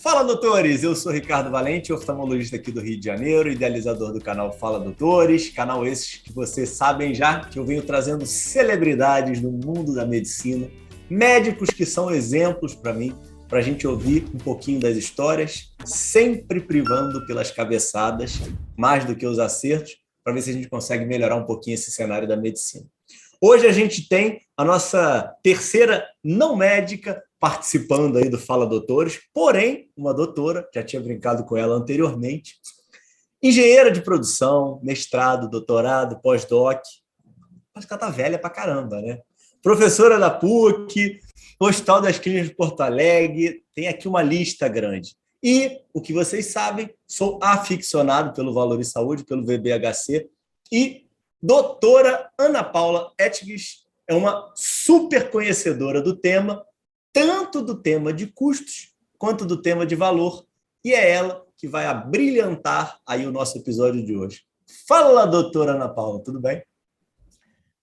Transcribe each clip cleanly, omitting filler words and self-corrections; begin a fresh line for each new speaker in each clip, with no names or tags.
Fala, doutores! Eu sou Ricardo Valente, oftalmologista aqui do Rio de Janeiro, idealizador do canal Fala Doutores, canal esses que vocês sabem já que eu venho trazendo celebridades do mundo da medicina, médicos que são exemplos para mim, para a gente ouvir um pouquinho das histórias, sempre privando pelas cabeçadas, mais do que os acertos, para ver se a gente consegue melhorar um pouquinho esse cenário da medicina. Hoje a gente tem a nossa terceira não médica participando aí do Fala Doutores, porém, uma doutora, já tinha brincado com ela anteriormente, engenheira de produção, mestrado, doutorado, pós-doc, mas que ela tá velha pra caramba, né? Professora da PUC, Hospital das Clínicas de Porto Alegre, tem aqui uma lista grande. E, o que vocês sabem, sou aficionado pelo Valor e Saúde, pelo VBHC, e doutora Ana Paula Etges é uma super conhecedora do tema, tanto do tema de custos quanto do tema de valor, e é ela que vai abrilhantar aí o nosso episódio de hoje. Fala, doutora Ana Paula, tudo bem?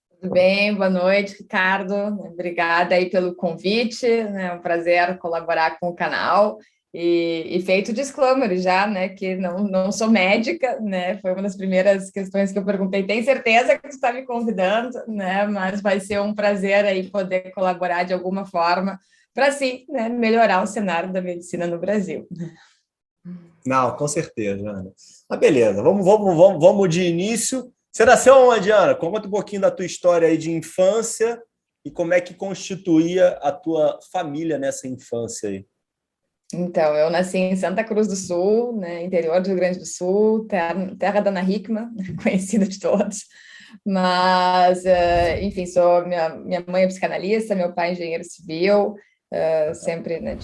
Tudo bem, boa noite, Ricardo. Obrigada aí pelo convite, né? É um prazer colaborar com o canal. E feito o disclaimer já, né, que não sou médica, né, foi uma das primeiras questões que eu perguntei. Tem certeza que você está me convidando, né, mas vai ser um prazer aí poder colaborar de alguma forma para, sim, né, melhorar o cenário da medicina no Brasil.
Não, com certeza, Ana. Mas beleza, vamos de início. Você nasceu onde, Ana? Conta um pouquinho da tua história aí de infância e como é que constituía a tua família nessa infância aí.
Então, eu nasci em Santa Cruz do Sul, né, interior do Rio Grande do Sul, terra da Ana Hickman, conhecida de todos. Mas, enfim, minha mãe é psicanalista, meu pai é engenheiro civil, sempre, né,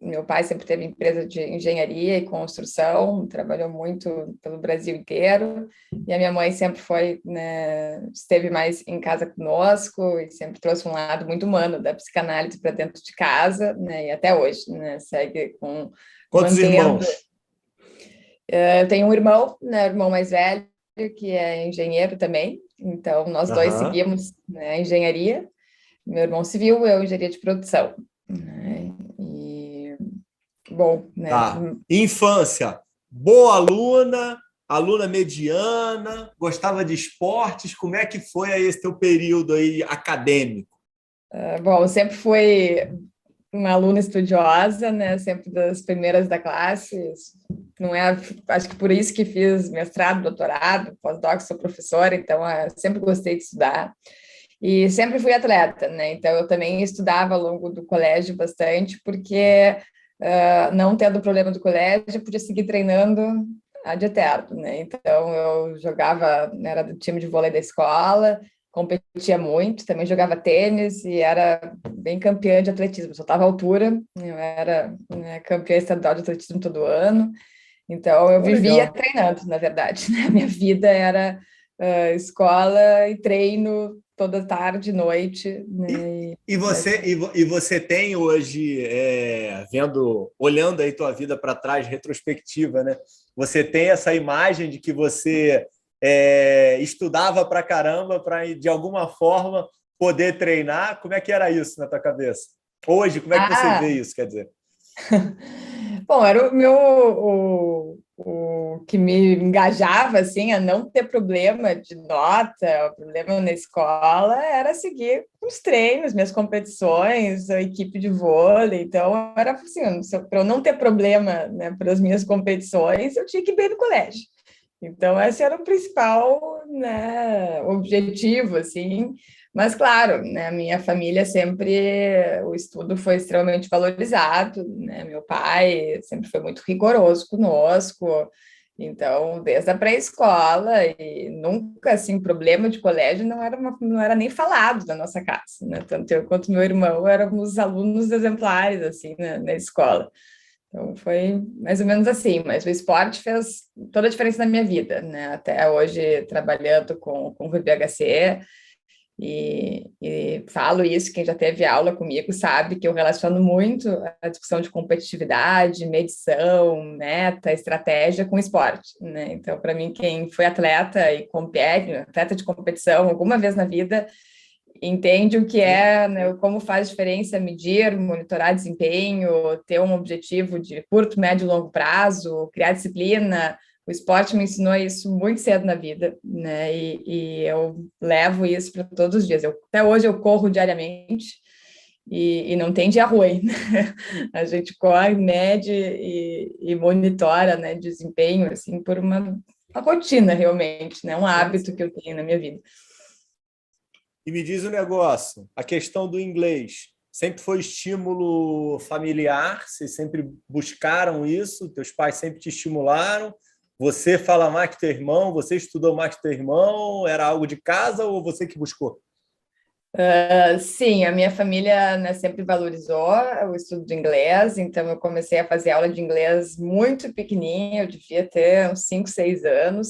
meu pai sempre teve empresa de engenharia e construção, trabalhou muito pelo Brasil inteiro, e a minha mãe sempre foi, né, esteve mais em casa conosco e sempre trouxe um lado muito humano da psicanálise para dentro de casa, né, e até hoje, né, segue
Quantos
mantendo.
irmãos?
Eu tenho um irmão, né, irmão mais velho, que é engenheiro também, então nós dois
Aham.
seguimos, né, engenharia, meu irmão civil, eu engenharia de produção, né? E, bom, né?
Tá. Infância. Boa aluna, aluna mediana, gostava de esportes. Como é que foi aí esse teu período aí acadêmico?
Bom, eu sempre fui uma aluna estudiosa, né? Sempre das primeiras da classe. Não é, acho que por isso que fiz mestrado, doutorado, pós-doc, sou professora, então sempre gostei de estudar. E sempre fui atleta, né? Então eu também estudava ao longo do colégio bastante, porque não tendo problema do colégio, eu podia seguir treinando ad eterno, né? Então eu jogava, era do time de vôlei da escola, competia muito, também jogava tênis e era bem campeã de atletismo, soltava altura, eu era, né, campeã estadual de atletismo todo ano, então eu
Pô,
vivia
legal.
treinando, na verdade, né? Minha vida era escola e treino toda tarde, noite,
E,
né?
e você tem hoje, olhando aí tua vida para trás, retrospectiva, né? Você tem essa imagem de que você estudava para caramba para, de alguma forma, poder treinar? Como é que era isso na tua cabeça? Hoje, como é que você vê
Ah,
isso, quer dizer?
bom, era o que me engajava, assim, a não ter problema de nota, o problema na escola era seguir os treinos, minhas competições, a equipe de vôlei, então era assim, para eu não ter problema, né, para as minhas competições, eu tinha que ir bem no colégio. Então, esse era o principal, né, objetivo, assim. Mas, claro, né, a minha família sempre, o estudo foi extremamente valorizado, né? Meu pai sempre foi muito rigoroso conosco. Então, desde a pré-escola, e nunca, assim, problema de colégio não era nem falado na nossa casa, né? Tanto eu quanto meu irmão éramos alunos exemplares, assim, na escola. Então, foi mais ou menos assim, mas o esporte fez toda a diferença na minha vida, né? Até hoje, trabalhando com o VBHC, e falo isso, quem já teve aula comigo sabe que eu relaciono muito a discussão de competitividade, medição, meta, estratégia com esporte, né? Então, para mim, quem foi atleta e compete, atleta de competição alguma vez na vida, entende o que é, né, como faz diferença medir, monitorar desempenho, ter um objetivo de curto, médio e longo prazo, criar disciplina. O esporte me ensinou isso muito cedo na vida, né? E eu levo isso para todos os dias. Até hoje eu corro diariamente e não tem dia ruim, né? A gente corre, mede e monitora, né, desempenho, assim, por uma rotina, realmente, né? Um hábito que eu tenho na minha vida.
E me diz um negócio, a questão do inglês sempre foi estímulo familiar? Vocês sempre buscaram isso? Teus pais sempre te estimularam? Você fala mais que teu irmão? Você estudou mais que teu irmão? Era algo de casa ou você que buscou?
Sim, a minha família, né, sempre valorizou o estudo de inglês, então eu comecei a fazer aula de inglês muito pequenininha, eu devia ter uns 5, 6 anos.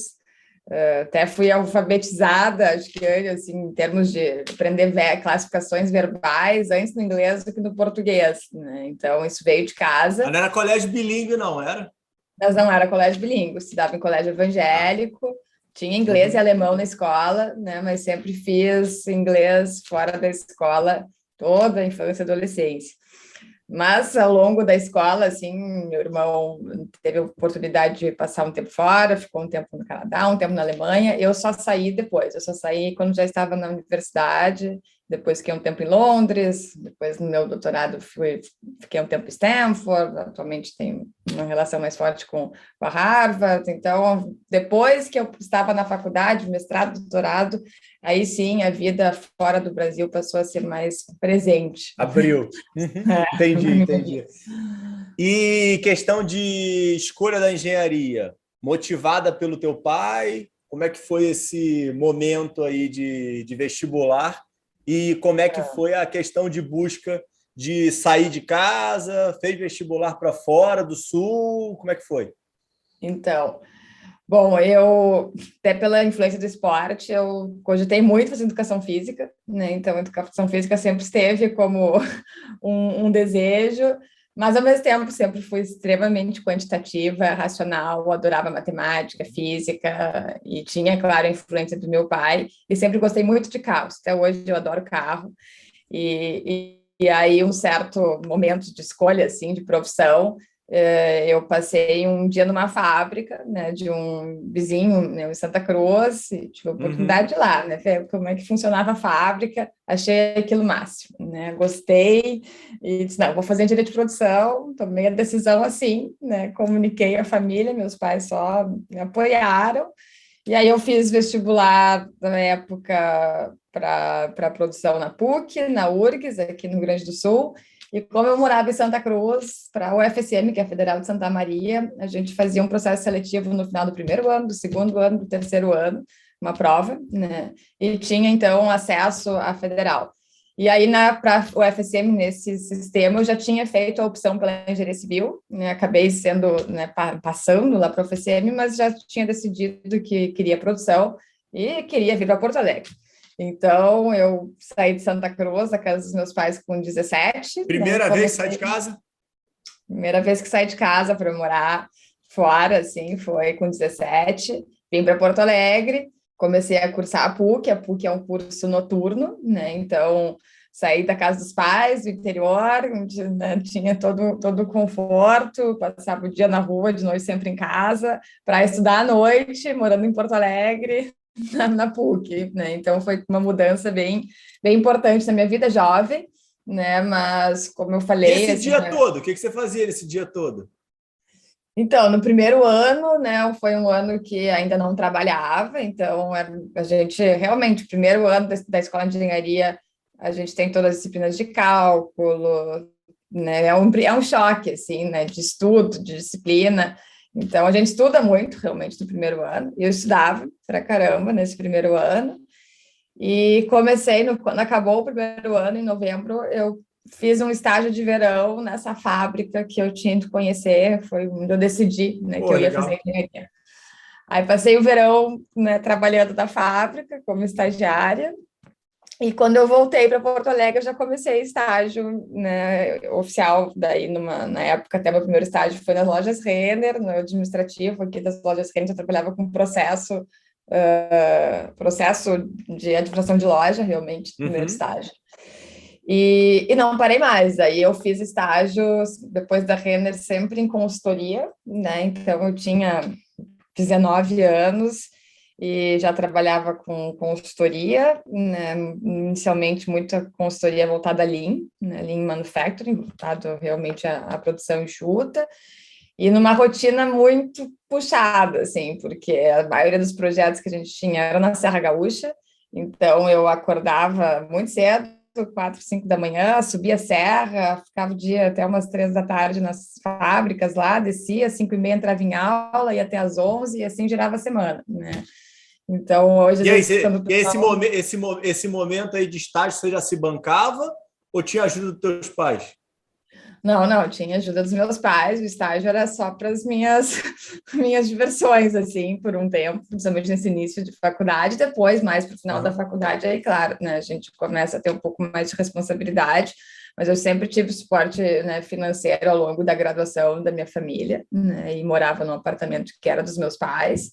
Até fui alfabetizada, acho que assim, em termos de aprender classificações verbais, antes no inglês do que no português, né? Então, isso veio de casa.
Mas não era colégio bilíngue, não, era?
Mas não era colégio bilíngue, estudava em colégio evangélico, tinha inglês e alemão na escola, né? Mas sempre fiz inglês fora da escola toda a infância e adolescência. Mas ao longo da escola, assim, meu irmão teve a oportunidade de passar um tempo fora, ficou um tempo no Canadá, um tempo na Alemanha. Eu só saí depois, eu só saí quando já estava na universidade. Depois fiquei um tempo em Londres, depois no meu doutorado fiquei um tempo em Stanford, atualmente tenho uma relação mais forte com a Harvard. Então, depois que eu estava na faculdade, mestrado, doutorado, aí sim a vida fora do Brasil passou a ser mais presente.
Abriu. Entendi. E questão de escolha da engenharia, motivada pelo teu pai? Como é que foi esse momento aí de vestibular? E como é que foi a questão de busca de sair de casa? Fez vestibular para fora do Sul? Como é que foi?
Então, bom, eu, até pela influência do esporte, eu cogitei muito fazer educação física, né? Então, a educação física sempre esteve como um desejo, mas ao mesmo tempo sempre fui extremamente quantitativa, racional, adorava matemática, física, e tinha, claro, a influência do meu pai, e sempre gostei muito de carros. Até hoje eu adoro carro, e aí um certo momento de escolha, assim, de profissão, eu passei um dia numa fábrica, né, de um vizinho, né, em Santa Cruz, e tive a oportunidade de ir lá, né, ver como é que funcionava a fábrica, achei aquilo máximo, né, gostei, e disse, não, vou fazer direito de produção, tomei a decisão assim, né, comuniquei à família, meus pais só me apoiaram, e aí eu fiz vestibular na época para produção na PUC, na URGS, aqui no Rio Grande do Sul, e como eu morava em Santa Cruz, para a UFSM, que é a Federal de Santa Maria, a gente fazia um processo seletivo no final do primeiro ano, do segundo ano, do terceiro ano, uma prova, né? E tinha, então, acesso à Federal. E aí, para o UFSM, nesse sistema, eu já tinha feito a opção pela engenharia civil, né? Acabei sendo, né, passando lá para o UFSM, mas já tinha decidido que queria produção e queria vir para Porto Alegre. Então, eu saí de Santa Cruz, da casa dos meus pais, com 17.
Primeira vez que sai de casa?
Primeira vez que saí de casa para morar fora, assim, foi com 17. Vim para Porto Alegre, comecei a cursar a PUC é um curso noturno, né? Então, saí da casa dos pais, do interior, onde, né, tinha todo o conforto, passava o dia na rua, de noite sempre em casa, para estudar à noite, morando em Porto Alegre, na PUC, né? Então foi uma mudança bem importante na minha vida jovem, né? Mas como eu falei,
e esse
assim,
dia todo, o que você fazia nesse dia todo?
Então, no primeiro ano, né, foi um ano que ainda não trabalhava, então a gente realmente, primeiro ano da escola de engenharia, a gente tem todas as disciplinas de cálculo, né? É um choque, assim, né, de estudo, de disciplina. Então, a gente estuda muito, realmente, no primeiro ano. Eu estudava pra caramba nesse primeiro ano. E comecei, quando acabou o primeiro ano, em novembro, eu fiz um estágio de verão nessa fábrica que eu tinha de conhecer. Foi onde eu decidi, né, que eu ia fazer engenharia. Aí passei o verão, né, trabalhando na fábrica como estagiária. E quando eu voltei para Porto Alegre, eu já comecei estágio, né, oficial, daí na época até meu primeiro estágio foi nas lojas Renner, no administrativo aqui das lojas Renner, eu trabalhava com processo processo de administração de loja, realmente, no meu
Uhum.
estágio. E não parei mais. Aí eu fiz estágios, depois da Renner, sempre em consultoria, né? Então, eu tinha 19 anos e já trabalhava com consultoria, né? Inicialmente muita consultoria voltada a Lean, né? Lean Manufacturing, voltado realmente à produção enxuta, e numa rotina muito puxada, assim, porque a maioria dos projetos que a gente tinha era na Serra Gaúcha, então eu acordava muito cedo, 4, 5 da manhã, subia a serra, ficava o dia até umas 3 da tarde nas fábricas lá, descia, 5h30 entrava em aula, ia até às 11 e assim girava a semana, né? Então, hoje, às
E aí,
vezes, quando o pessoal...
esse momento aí de estágio, você já se bancava ou tinha ajuda dos teus pais?
Não, tinha ajuda dos meus pais, o estágio era só para as minhas, minhas diversões, assim, por um tempo, principalmente nesse início de faculdade, depois, mais para o final da
Aham.
faculdade, aí, claro, né, a gente começa a ter um pouco mais de responsabilidade, mas eu sempre tive suporte, né, financeiro ao longo da graduação da minha família, né, e morava num apartamento que era dos meus pais,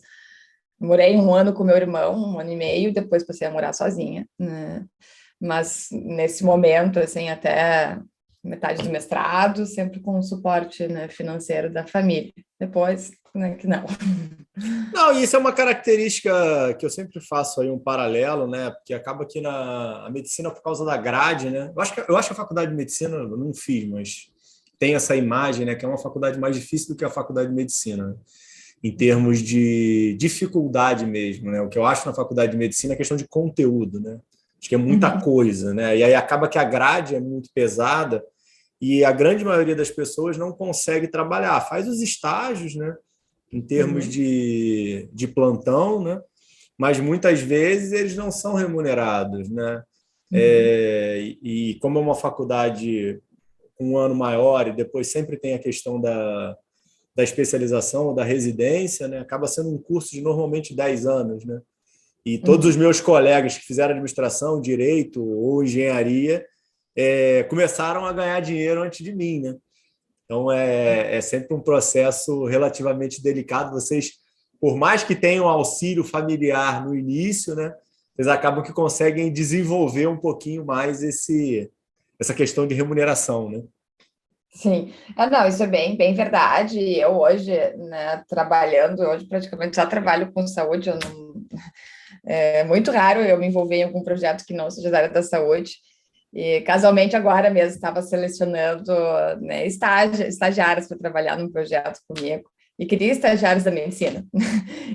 morei 1 ano com meu irmão, 1 ano e meio, depois passei a morar sozinha, né, mas nesse momento, assim, até metade do mestrado, sempre com o suporte, né, financeiro da família. Depois, né, que não.
Não, e isso é uma característica que eu sempre faço aí um paralelo, né? Porque acaba que a medicina, por causa da grade, né? Eu acho que a faculdade de medicina, eu não fiz, mas tem essa imagem, né? Que é uma faculdade mais difícil do que a faculdade de medicina, né? Em termos de dificuldade mesmo, né? O que eu acho na faculdade de medicina é questão de conteúdo, né? Acho que é muita
Uhum,
coisa, né? E aí acaba que a grade é muito pesada e a grande maioria das pessoas não consegue trabalhar. Faz os estágios, né? Em termos
uhum,
de plantão, né? Mas muitas vezes eles não são remunerados, né?
uhum,
E como é uma faculdade com um ano maior e depois sempre tem a questão da especialização ou da residência, né? Acaba sendo um curso de normalmente 10 anos, né? E todos os
uhum.
meus colegas que fizeram administração, direito ou engenharia começaram a ganhar dinheiro antes de mim, né? Então é sempre um processo relativamente delicado. Vocês, por mais que tenham auxílio familiar no início, né? Vocês acabam que conseguem desenvolver um pouquinho mais essa questão de remuneração, né?
Sim, não, isso é bem verdade. Eu hoje, né, trabalhando, hoje praticamente só trabalho com saúde, eu não, é muito raro eu me envolver em algum projeto que não seja da área da saúde. E casualmente agora mesmo estava selecionando, né, estagiários para trabalhar num projeto comigo e queria estagiários da medicina.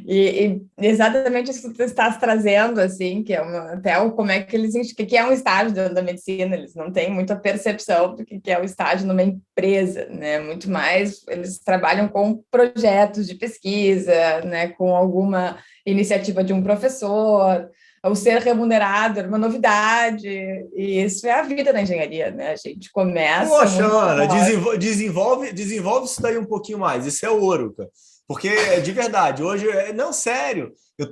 E exatamente isso que tu estás trazendo, assim, que é até como é que eles, o que é um estágio dentro da medicina, eles não têm muita percepção do que é o estágio numa empresa, né? Muito mais eles trabalham com projetos de pesquisa, né, com alguma iniciativa de um professor, o ser remunerado era uma novidade, e isso é a vida da engenharia, né? A gente começa
Poxa,
muito
Ana,
jovem.
desenvolve isso daí um pouquinho mais. Isso é ouro, cara. Porque, de verdade, hoje, não, sério, eu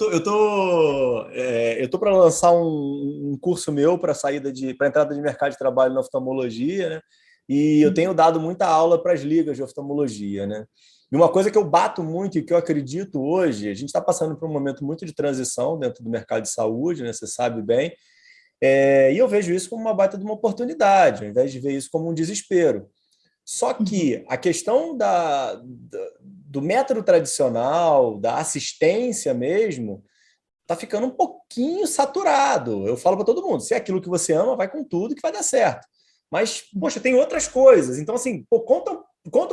tô para lançar um curso meu para entrada de mercado de trabalho na oftalmologia, né? E eu tenho dado muita aula para as ligas de oftalmologia, né? E uma coisa que eu bato muito e que eu acredito hoje, a gente está passando por um momento muito de transição dentro do mercado de saúde, né? Você sabe bem. E eu vejo isso como uma baita de uma oportunidade, ao invés de ver isso como um desespero. Só
Uhum.
que a questão do método tradicional, da assistência mesmo, está ficando um pouquinho saturado. Eu falo para todo mundo: se é aquilo que você ama, vai com tudo que vai dar certo. Mas, poxa, tem outras coisas. Então, assim, pô, conta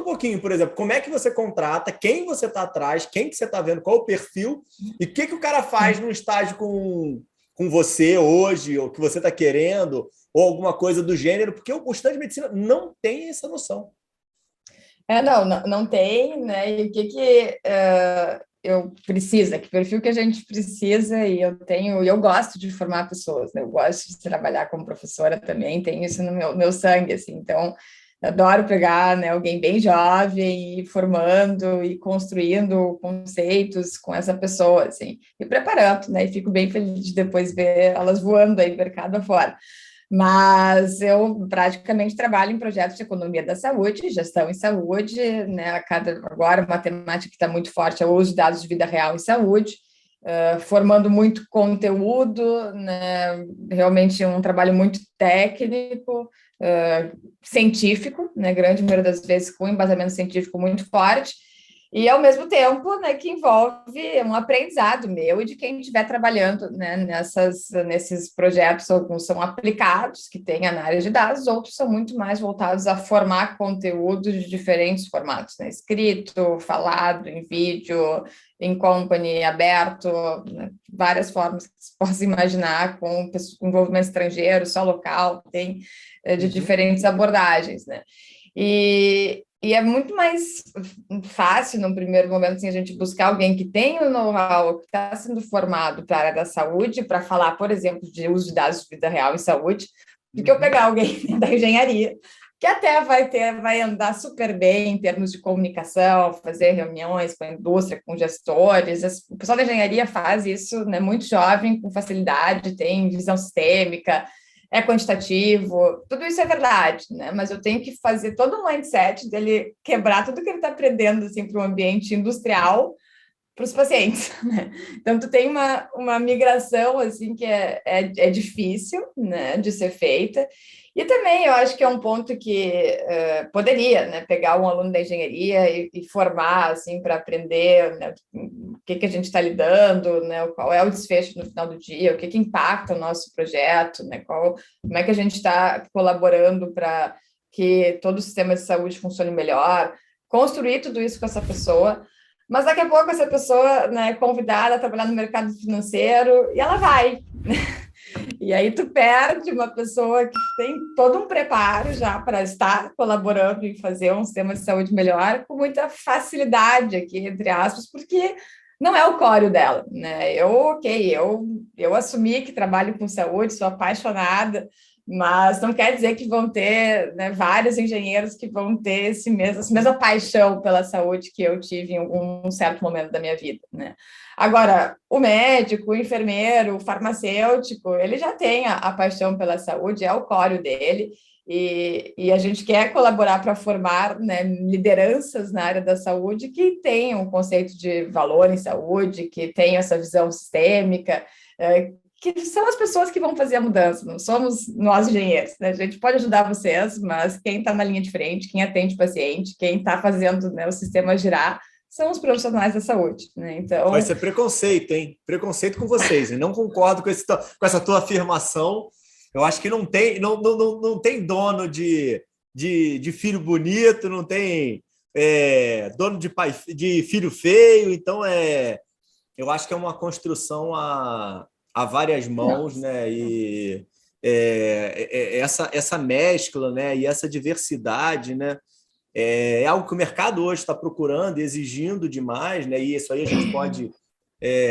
um pouquinho, por exemplo, como é que você contrata, quem você está atrás, quem que você está vendo, qual o perfil, e o que o cara faz num estágio com você hoje, ou que você está querendo, ou alguma coisa do gênero, porque o estudante de medicina não tem essa noção.
Não tem, né? E o eu preciso, que perfil que a gente precisa, e eu gosto de formar pessoas, né? Eu gosto de trabalhar como professora também, tenho isso no meu sangue, assim, então adoro pegar, né, alguém bem jovem e ir formando e construindo conceitos com essa pessoa, assim, e preparando, né? E fico bem feliz de depois ver elas voando aí mercado afora. Mas eu praticamente trabalho em projetos de economia da saúde, gestão em saúde, né? Agora, uma temática que está muito forte é o uso de dados de vida real em saúde. formando muito conteúdo, né? Realmente um trabalho muito técnico, científico, né? Grande maioria das vezes com embasamento científico muito forte, e ao mesmo tempo, né, que envolve um aprendizado meu e de quem estiver trabalhando, né, nesses projetos. Alguns são aplicados, que tem na área de dados, outros são muito mais voltados a formar conteúdos de diferentes formatos, né, escrito, falado, em vídeo, em company, aberto, né, várias formas que se possa imaginar, com envolvimento estrangeiro, só local, tem de diferentes abordagens, né? E é muito mais fácil, no primeiro momento, assim, a gente buscar alguém que tem o know-how, que está sendo formado para a área da saúde, para falar, por exemplo, de uso de dados de vida real em saúde, do que eu pegar alguém da engenharia, que até vai andar super bem em termos de comunicação, fazer reuniões com a indústria, com gestores. O pessoal da engenharia faz isso, né, muito jovem, com facilidade, tem visão sistêmica, é quantitativo, tudo isso é verdade, né? Mas eu tenho que fazer todo um mindset dele quebrar tudo que ele está aprendendo assim, para o ambiente industrial, para os pacientes, né? Então, tu tem uma migração assim que é difícil, né, de ser feita. E também eu acho que é um ponto que poderia, né, pegar um aluno da engenharia e formar assim, para aprender, né, o que a gente está lidando, né, qual é o desfecho no final do dia, o que impacta o nosso projeto, né, como é que a gente está colaborando para que todo o sistema de saúde funcione melhor, construir tudo isso com essa pessoa. Mas daqui a pouco essa pessoa, né, é convidada a trabalhar no mercado financeiro e ela vai. E aí tu perde uma pessoa que tem todo um preparo já para estar colaborando em fazer um sistema de saúde melhor com muita facilidade aqui, entre aspas, porque não é o core dela, né? Eu assumi que trabalho com saúde, sou apaixonada, mas não quer dizer que vão ter, né, vários engenheiros que vão ter essa mesma paixão pela saúde que eu tive em um certo momento da minha vida, né? Agora, o médico, o enfermeiro, o farmacêutico, ele já tem a paixão pela saúde, é o core dele, e a gente quer colaborar para formar, né, lideranças na área da saúde que tenham um conceito de valor em saúde, que tenham essa visão sistêmica, que são as pessoas que vão fazer a mudança, não somos nós engenheiros, né? A gente pode ajudar vocês, mas quem está na linha de frente, quem atende o paciente, quem está fazendo, né, o sistema girar, são os profissionais da saúde, né? Então...
Vai ser preconceito, hein? Preconceito com vocês, hein? Não concordo com essa tua afirmação. Eu acho que não tem dono de filho bonito, não tem dono de filho feio, então eu acho que é uma construção a várias mãos, né? E essa mescla, né? E essa diversidade, né? É algo que o mercado hoje está procurando, exigindo demais, né? E isso aí a gente pode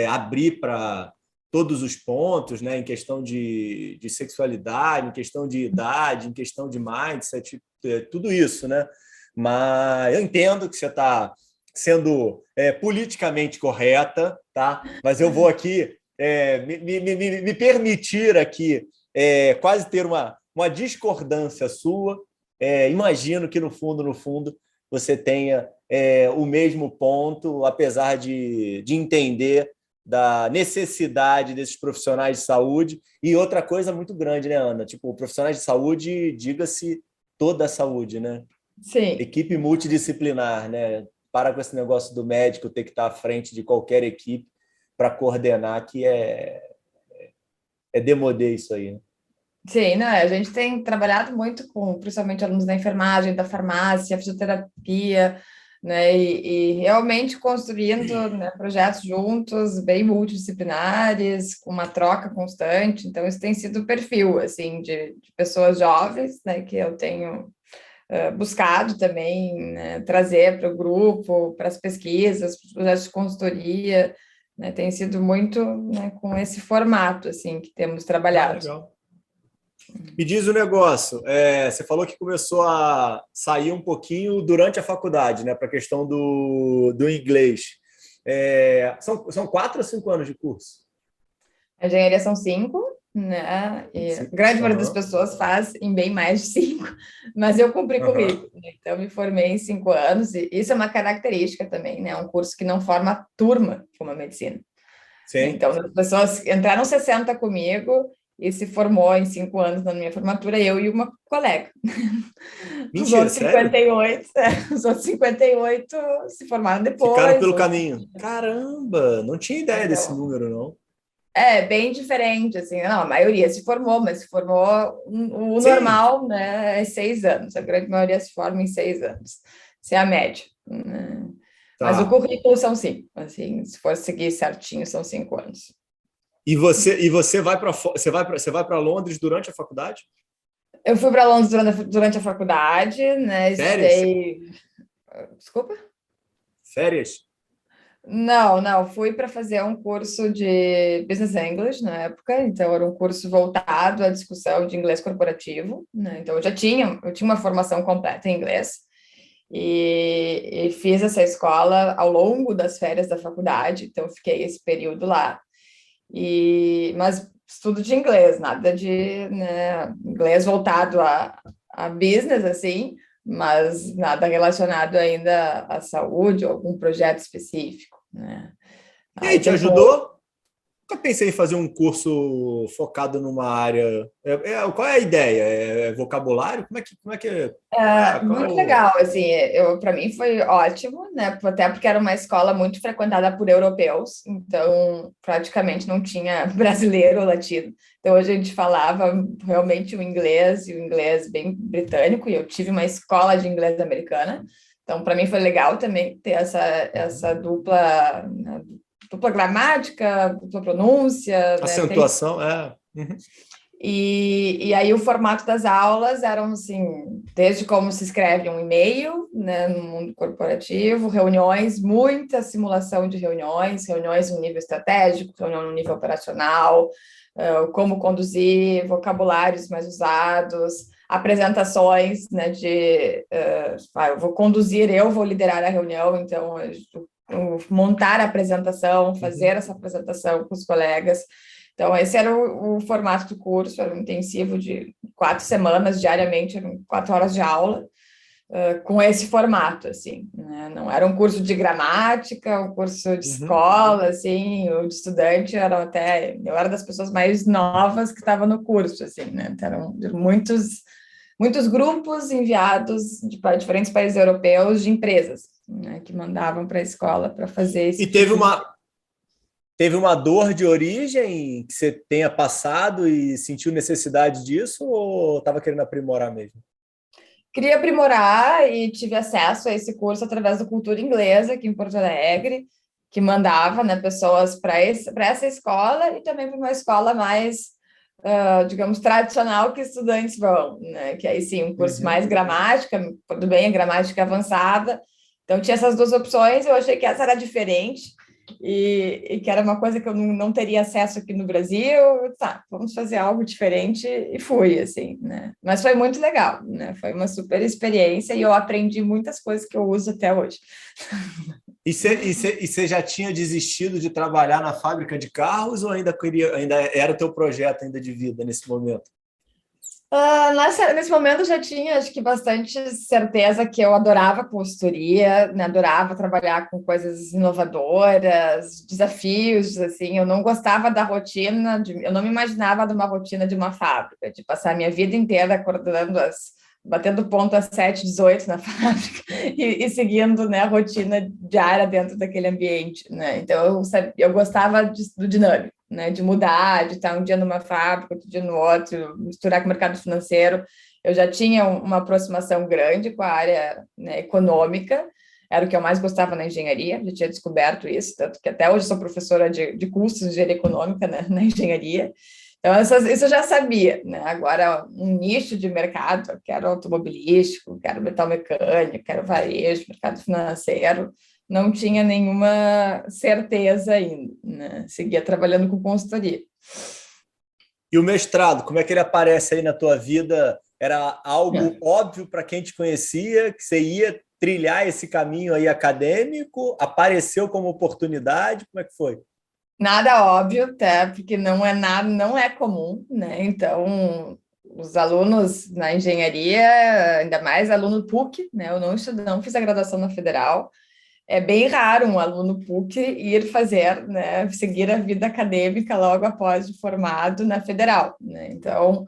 abrir para todos os pontos, né? Em questão de sexualidade, em questão de idade, em questão de mindset, tudo isso, né? Mas eu entendo que você está sendo politicamente correta, tá? Mas eu vou aqui me permitir aqui quase ter uma discordância sua. Imagino que no fundo, você tenha o mesmo ponto, apesar de entender da necessidade desses profissionais de saúde. E outra coisa muito grande, né, Ana? Tipo, profissionais de saúde, diga-se toda a saúde, né?
Sim.
Equipe multidisciplinar, né? Para com esse negócio do médico ter que estar à frente de qualquer equipe para coordenar, que é demodê isso aí, né?
Sim, né? A gente tem trabalhado muito com, principalmente, alunos da enfermagem, da farmácia, fisioterapia, né? E realmente construindo, né, projetos juntos, bem multidisciplinares, com uma troca constante. Então, isso tem sido o perfil, assim, de pessoas jovens, né, que eu tenho buscado também, né, trazer para o grupo, para as pesquisas, para os projetos de consultoria, né? Tem sido muito, né, com esse formato, assim, que temos trabalhado.
Legal. Me diz o negócio, você falou que começou a sair um pouquinho durante a faculdade, né, para a questão do inglês. São 4 ou 5 anos de curso?
A engenharia são 5, né? E a grande maioria das pessoas faz em bem mais de 5, mas eu cumpri currículo, né? Então me formei em 5 anos, e isso é uma característica também, né? Um curso que não forma turma como a medicina.
Sim.
Então, as pessoas entraram 60 comigo e se formou em 5 anos na minha formatura, eu e uma colega. Os
Mentira,
outros
sério?
58, os outros 58 se formaram
Ficaram
depois.
pelo caminho. Caramba, não tinha ideia desse
Então,
número, não.
é bem diferente, assim, não, a maioria se formou, mas se formou o
Sim,
normal, né, é 6 anos, a grande maioria se forma em 6 anos, essa é a média, né? Mas o
tá.
currículo são 5, assim, se for seguir certinho, são 5 anos.
E você vai para você vai para Londres durante a faculdade?
Eu fui para Londres durante a faculdade, né,
Férias?
estudei, desculpa?
Férias?
Não, não, fui para fazer um curso de Business English na época, então era um curso voltado à discussão de inglês corporativo, né? Então eu tinha uma formação completa em inglês e fiz essa escola ao longo das férias da faculdade, então eu fiquei esse período lá. Mas estudo de inglês, nada de, né, inglês voltado a business assim, mas nada relacionado ainda à saúde ou algum projeto específico, né?
E aí,
Aí
te
tem
ajudou? Nunca pensei em fazer um curso focado numa área. Qual é a ideia? É vocabulário? Qual é
muito
o.
legal, assim, para mim foi ótimo, né? Até porque era uma escola muito frequentada por europeus, então praticamente não tinha brasileiro ou latino. Então a gente falava realmente o inglês e o inglês bem britânico, e eu tive uma escola de inglês americana. Então para mim foi legal também ter essa dupla, né, dupla gramática, dupla pronúncia, né? Ter
Acentuação? É. Uhum.
e aí o formato das aulas eram assim, desde como se escreve um e-mail, né, no mundo corporativo, reuniões, muita simulação de reuniões, reuniões no nível estratégico, reunião no nível operacional, como conduzir, vocabulários mais usados, apresentações, né, eu vou conduzir, eu vou liderar a reunião, então montar a apresentação, fazer
Uhum.
essa apresentação com os colegas. Então, esse era o formato do curso, era um intensivo de 4 semanas diariamente, eram 4 horas de aula, com esse formato, assim, né? Não era um curso de gramática, um curso de
Uhum.
escola, assim, ou de estudante, eu era das pessoas mais novas que estavam no curso, assim, né? Então, eram muitos grupos enviados de diferentes países europeus de empresas, né, que mandavam para a escola para fazer
E
esse
teve
tipo de.
uma dor de origem que você tenha passado e sentiu necessidade disso ou estava querendo aprimorar mesmo?
Queria aprimorar e tive acesso a esse curso através da Cultura Inglesa, aqui em Porto Alegre, que mandava, né, pessoas para essa escola e também para uma escola mais, digamos, tradicional que estudantes vão, né? Que aí sim, um curso
Uhum.
mais gramática, tudo bem, a gramática avançada. Então tinha essas duas opções, eu achei que essa era diferente e que era uma coisa que eu não teria acesso aqui no Brasil. Tá, vamos fazer algo diferente e fui, assim, né? Mas foi muito legal, né? Foi uma super experiência e eu aprendi muitas coisas que eu uso até hoje.
E você já tinha desistido de trabalhar na fábrica de carros ou ainda era o teu projeto ainda de vida nesse momento?
Nesse momento eu já tinha, acho que, bastante certeza que eu adorava consultoria, né? Adorava trabalhar com coisas inovadoras, desafios, assim. Eu não gostava da rotina, eu não me imaginava numa rotina de uma fábrica, de passar a minha vida inteira batendo ponto às 7h18 na fábrica e seguindo, né, a rotina diária dentro daquele ambiente, né? Então eu gostava do dinâmico, né, de mudar, de estar um dia numa fábrica, outro dia no outro, misturar com o mercado financeiro. Eu já tinha uma aproximação grande com a área, né, econômica, era o que eu mais gostava na engenharia, já tinha descoberto isso, tanto que até hoje sou professora de cursos de engenharia econômica, né, na engenharia. Então, isso eu já sabia, né? Agora, um nicho de mercado, eu quero automobilístico, quero metal mecânico, quero varejo, mercado financeiro, não tinha nenhuma certeza ainda, né? Seguia trabalhando com consultoria.
E o mestrado, como é que ele aparece aí na tua vida? Era algo óbvio para quem te conhecia, que você ia trilhar esse caminho aí acadêmico? Apareceu como oportunidade? Como é que foi?
Nada óbvio, tá? Porque não é nada, não é comum, né? Então, os alunos na engenharia, ainda mais aluno PUC, né? Eu não fiz a graduação na Federal. é bem raro um aluno PUC ir fazer, né, seguir a vida acadêmica logo após de formado na Federal, né? Então,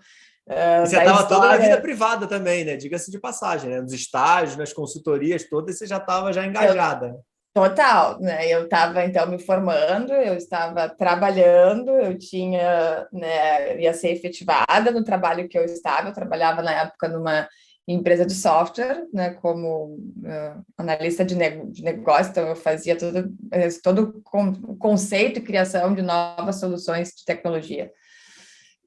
E você
da
estava toda na vida
história,
privada também, né? Diga-se de passagem, né? Nos estágios, nas consultorias todas, você já estava já
eu,
engajada.
total, né? Eu estava então me formando, eu estava trabalhando, eu tinha, né, ia ser efetivada no trabalho que eu trabalhava na época numa empresa de software, né, como analista de negócio, então eu fazia todo o conceito e criação de novas soluções de tecnologia.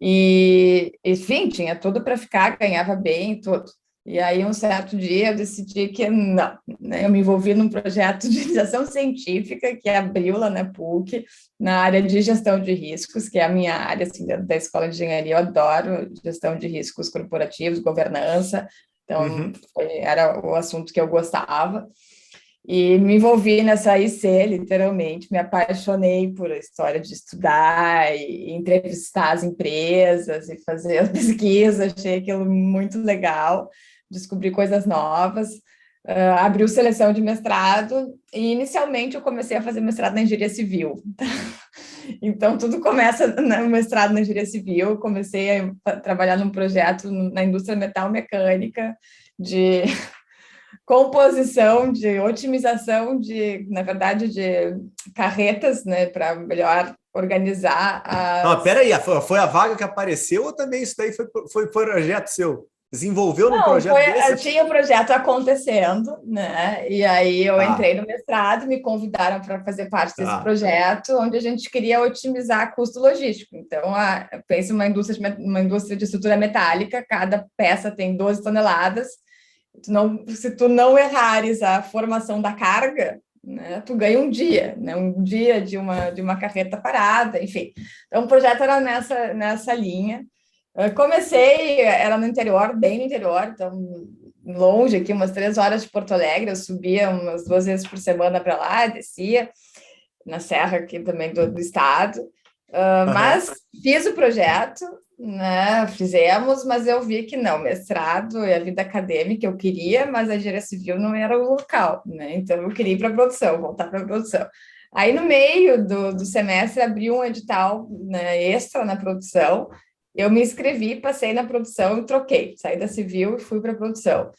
E, enfim, tinha tudo para ficar, ganhava bem e tudo. E aí, um certo dia, eu decidi que não, né? Eu me envolvi num projeto de iniciação científica que abriu lá na PUC, na área de gestão de riscos, que é a minha área, assim, da escola de engenharia. Eu adoro gestão de riscos corporativos, governança. Então,
Uhum.
era o assunto que eu gostava. E me envolvi nessa IC, literalmente, me apaixonei por a história de estudar e entrevistar as empresas e fazer a pesquisa, achei aquilo muito legal, descobri coisas novas, abriu seleção de mestrado e inicialmente eu comecei a fazer mestrado na engenharia civil. Então, tudo começa no mestrado na engenharia civil, eu comecei a trabalhar num projeto na indústria metal mecânica de composição, de otimização na verdade, de carretas, né, para melhor organizar
Não,
as...
peraí, foi a vaga que apareceu ou também isso daí foi projeto seu? Desenvolveu num
Não,
projeto desse?
tinha o projeto acontecendo, né? E aí eu entrei
Tá,
no mestrado, me convidaram para fazer parte desse
tá.
projeto, onde a gente queria otimizar custo logístico. Então, pense uma indústria de estrutura metálica, cada peça tem 12 toneladas. Se tu não errares a formação da carga, né, tu ganha um dia, né, um dia de uma carreta parada, enfim. Então, o projeto era nessa linha. Eu comecei, era no interior, bem no interior, então longe aqui, umas 3 horas de Porto Alegre, eu subia umas 2 vezes por semana para lá, descia na serra aqui também do estado,
Aham.
mas fiz o projeto, né, fizemos, mas eu vi que não, mestrado e a vida acadêmica eu queria, mas a engenharia civil não era o local, né, então eu queria ir para a produção, voltar para a produção. Aí, no meio do semestre, abriu um edital, né, extra na produção. Eu me inscrevi, passei na produção e troquei. Saí da civil e fui para a produção.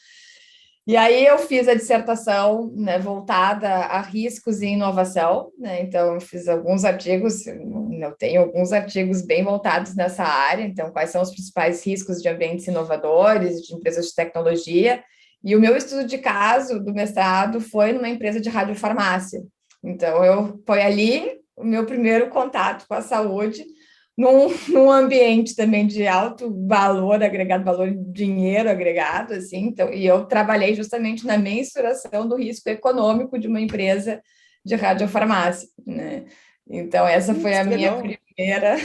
E aí eu fiz a dissertação, né, voltada a riscos e inovação, né? Então eu fiz alguns artigos, eu tenho alguns artigos bem voltados nessa área. Então, quais são os principais riscos de ambientes inovadores, de empresas de tecnologia? E o meu estudo de caso do mestrado foi numa empresa de radiofarmácia. Então, foi ali o meu primeiro contato com a saúde, num ambiente também de alto valor agregado, valor em dinheiro agregado, assim, então, e eu trabalhei justamente na mensuração do risco econômico de uma empresa de radiofarmácia, né? Então, essa foi a
Que
minha
legal.
primeira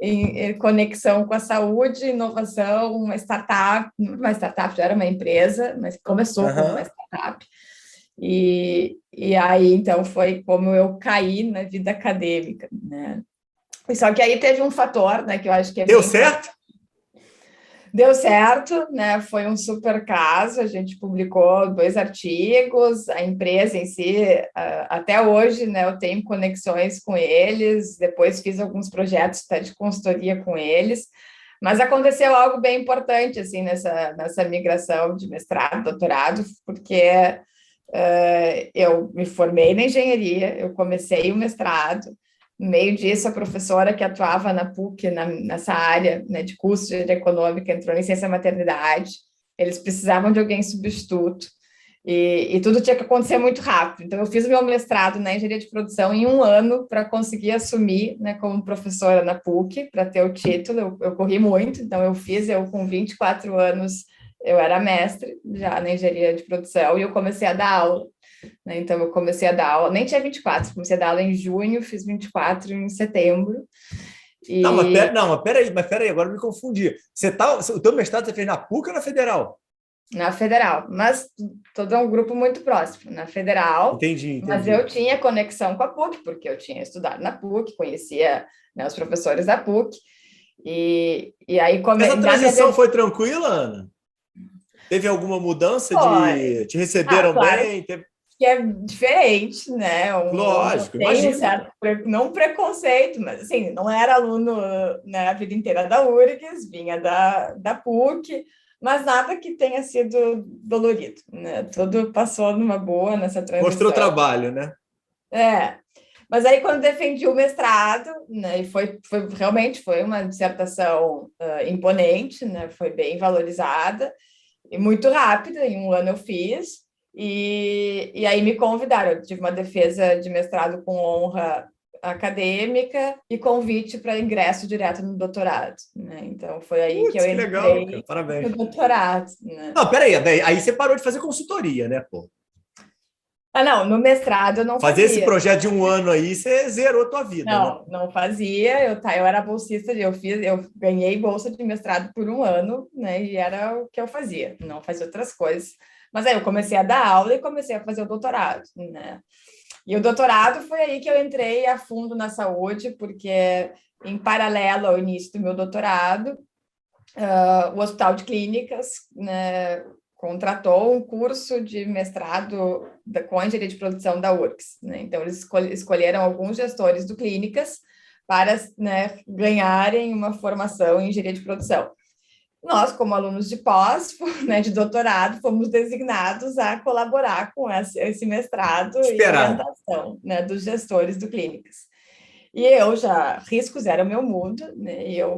em conexão com a saúde, inovação, uma startup já era uma empresa, mas começou como uma
Aham.
startup. E aí, então, foi como eu caí na vida acadêmica, né? Só que aí teve um fator, né, que eu acho que é
Deu
bem importante.
certo?
Deu certo, né? Foi um super caso. A gente publicou 2 artigos. A empresa em si, até hoje, né? Eu tenho conexões com eles. Depois fiz alguns projetos de consultoria com eles. Mas aconteceu algo bem importante assim nessa migração de mestrado, doutorado, porque eu me formei na engenharia, eu comecei o mestrado. No meio disso, a professora que atuava na PUC, nessa área, né, de curso de engenharia econômica, entrou em ciência da maternidade. Eles precisavam de alguém substituto. E tudo tinha que acontecer muito rápido. Então, eu fiz o meu mestrado na engenharia de produção em 1 ano para conseguir assumir, né, como professora na PUC, para ter o título. Eu corri muito, então eu com 24 anos, eu era mestre já na engenharia de produção e eu comecei a dar aula, né? Então, eu comecei a dar aula, nem tinha 24, comecei a dar aula em junho, fiz 24 em setembro.
Não,
E
mas peraí, agora eu me confundi. O teu mestrado você fez na PUC ou na Federal?
na Federal, mas todo um grupo muito próximo, na Federal,
Entendi,
mas eu
entendi.
tinha conexão com a PUC, porque eu tinha estudado na PUC, conhecia, né, os professores da PUC, e aí,
Essa
na minha...
transição foi tranquila, Ana? Teve alguma mudança
Foi.
de... Te receberam
Claro.
bem?
que é diferente, né?
Lógico,
tem um
imagina.
certo, não preconceito, mas assim, não era aluno, né, a vida inteira da URGS, vinha da PUC, mas nada que tenha sido dolorido, né? Tudo passou numa boa nessa
Mostrou
transição.
trabalho, né?
É, mas aí quando defendi o mestrado, né, e realmente foi uma dissertação imponente, né? Foi bem valorizada e muito rápida, em um ano eu fiz, e aí me convidaram. Eu tive uma defesa de mestrado com honra acadêmica e convite para ingresso direto no doutorado, né? Então foi aí que
Putz,
eu
que legal, cara.
entrei
Parabéns.
no doutorado, né?
Não, peraí, aí você parou de fazer consultoria, né, pô?
Ah, não, no mestrado eu não
Fazer esse
fazia.
projeto de um ano aí, você zerou a tua vida, né?
Não fazia. Eu era bolsista, eu ganhei bolsa de mestrado por um ano, né? E era o que eu fazia, não fazia outras coisas. Mas aí eu comecei a dar aula e comecei a fazer o doutorado, né? E o doutorado foi aí que eu entrei a fundo na saúde, porque em paralelo ao início do meu doutorado, o Hospital de Clínicas, né, contratou um curso de mestrado com engenharia de produção da URGS, né? Então, eles escolheram alguns gestores do Clínicas para, né, ganharem uma formação em engenharia de produção. Nós, como alunos de pós, né, de doutorado, fomos designados a colaborar com esse mestrado e
Esperado.
orientação, né, dos gestores do Clínicas. E eu já, riscos era o meu mundo, né? E eu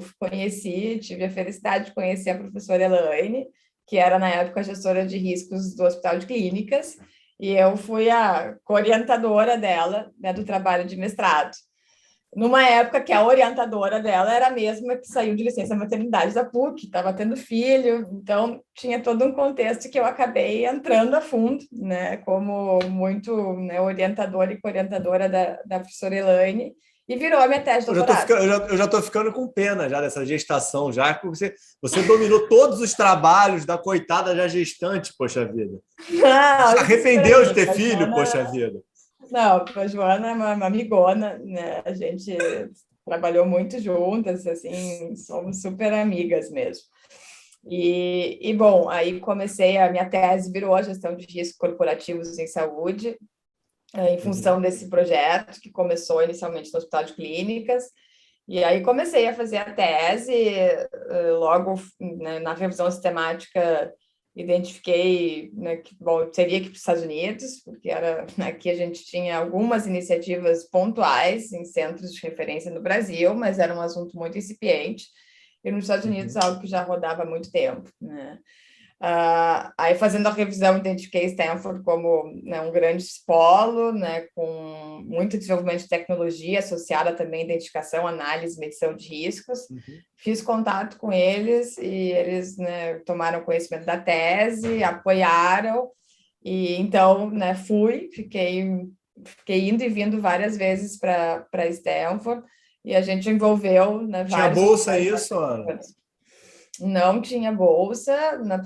tive a felicidade de conhecer a professora Elaine, que era na época gestora de riscos do Hospital de Clínicas, e eu fui a orientadora dela, né, do trabalho de mestrado. Numa época que a orientadora dela era a mesma que saiu de licença maternidade da PUC, estava tendo filho, então tinha todo um contexto que eu acabei entrando a fundo, né, como muito, né, orientadora e co-orientadora da professora Elaine, e virou a minha tese de doutorado.
Eu já tô ficando com pena já dessa gestação, já, porque você dominou todos os trabalhos da coitada já gestante, poxa vida.
Não,
Se arrependeu de ter
a
filho,
Joana,
poxa vida.
não, a Joana é uma amigona, né? A gente trabalhou muito juntas, assim, somos super amigas mesmo. Bom, aí a minha tese virou a gestão de riscos corporativos em saúde, em função desse projeto que começou inicialmente no Hospital de Clínicas. E aí comecei a fazer a tese, logo, né, na revisão sistemática identifiquei, né, que teria que ir para os Estados Unidos, porque aqui a gente tinha algumas iniciativas pontuais em centros de referência no Brasil, mas era um assunto muito incipiente, e nos Estados Unidos algo que já rodava há muito tempo, né? Aí, fazendo a revisão, identifiquei Stanford como, né, um grande polo, né, com muito desenvolvimento de tecnologia associada também à identificação, análise, medição de riscos. Fiz contato com eles e eles, né, tomaram conhecimento da tese, apoiaram, e então, né, fiquei indo e vindo várias vezes para Stanford, e a gente envolveu, né,
Tinha
vários...
bolsa isso, Ana?
Não tinha bolsa nas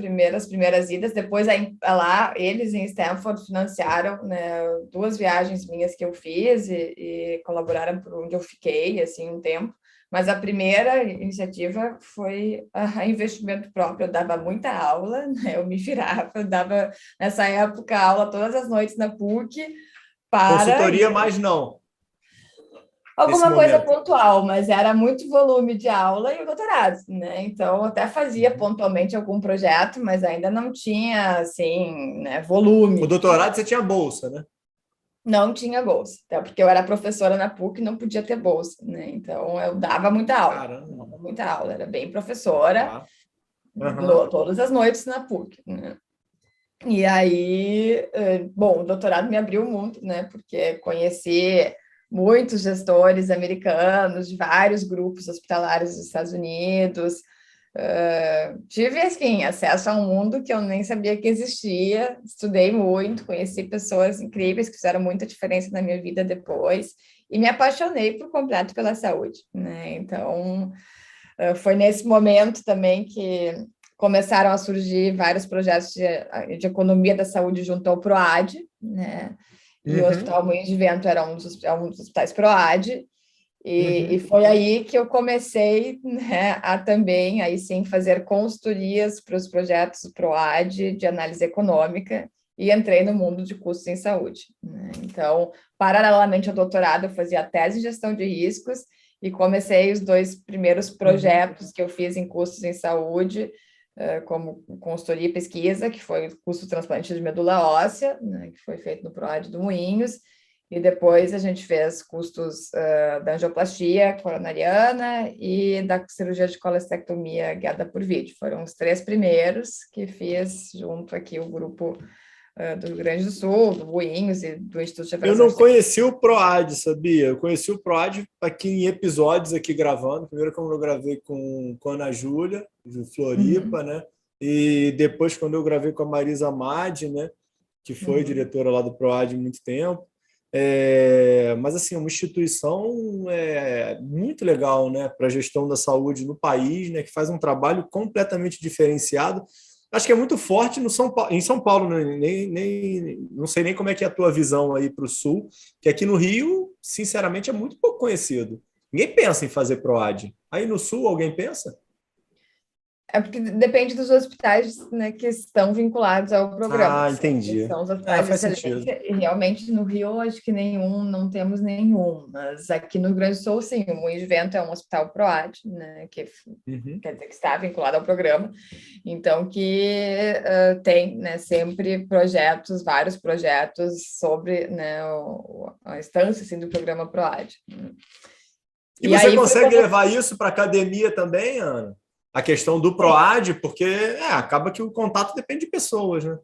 primeiras idas, depois lá eles em Stanford financiaram, né, 2 viagens minhas que eu fiz e colaboraram por onde eu fiquei assim um tempo, mas a primeira iniciativa foi a investimento próprio. Eu dava muita aula, né, eu me virava, eu dava nessa época aula todas as noites na PUC para
Consultoria, mas não.
alguma coisa pontual, mas era muito volume de aula e o doutorado, né? Então, até fazia pontualmente algum projeto, mas ainda não tinha, assim, né, volume.
O doutorado você tinha bolsa, né?
Não tinha bolsa, até porque eu era professora na PUC e não podia ter bolsa, né? Então, eu dava muita aula, era bem professora, todas as noites na PUC, né? E aí, bom, o doutorado me abriu o mundo, né? Porque conheci muitos gestores americanos de vários grupos hospitalares dos Estados Unidos. Tive, assim, acesso a um mundo que eu nem sabia que existia. Estudei muito, conheci pessoas incríveis que fizeram muita diferença na minha vida depois e me apaixonei por completo pela saúde, né? Então, foi nesse momento também que começaram a surgir vários projetos de economia da saúde junto ao PROAD, né? E o Hospital Moinhos de Vento era um dos hospitais PROAD, e foi aí que eu comecei, né, a também, aí sim, fazer consultorias para os projetos PROAD de análise econômica, e entrei no mundo de custos em saúde, né? Então, paralelamente ao doutorado, eu fazia a tese em gestão de riscos e comecei os 2 primeiros projetos que eu fiz em custos em saúde, como consultoria e pesquisa, que foi o custo do transplante de medula óssea, né, que foi feito no PROAD do Moinhos, e depois a gente fez custos da angioplastia coronariana e da cirurgia de colestectomia guiada por vídeo. Foram os 3 primeiros que fiz junto aqui o grupo do Rio Grande do Sul, do Moinhos e do Instituto de
Eu
Avaliação
não
de Tecnologia.
conheci o PROAD, sabia? Eu conheci o PROAD aqui em episódios, aqui gravando. Primeiro, quando eu gravei com a Ana Júlia, de Floripa, né? E depois, quando eu gravei com a Marisa Madi, né? Que foi diretora lá do PROAD há muito tempo. Mas, assim, é uma instituição muito legal, né? Para a gestão da saúde no país, né? Que faz um trabalho completamente diferenciado. Acho que é muito forte no em São Paulo, né? Não sei nem como é que é a tua visão aí para o Sul, que aqui no Rio, sinceramente, é muito pouco conhecido. Ninguém pensa em fazer PROAD. Aí no Sul, alguém pensa?
É porque depende dos hospitais, né, que estão vinculados ao programa.
Ah, entendi.
São os hospitais de
Faz
excelência,
sentido.
e realmente no Rio, acho que não temos nenhum. Mas aqui no Rio Grande do Sul, sim, o Moinhos de Vento é um hospital PROAD, né, que quer dizer que está vinculado ao programa. Então, que tem, né, sempre projetos, vários projetos sobre, né, a instância assim, do programa PROAD.
E você
aí
consegue levar isso para a academia também, Ana? A questão do PROAD, porque acaba que o contato depende de pessoas, né?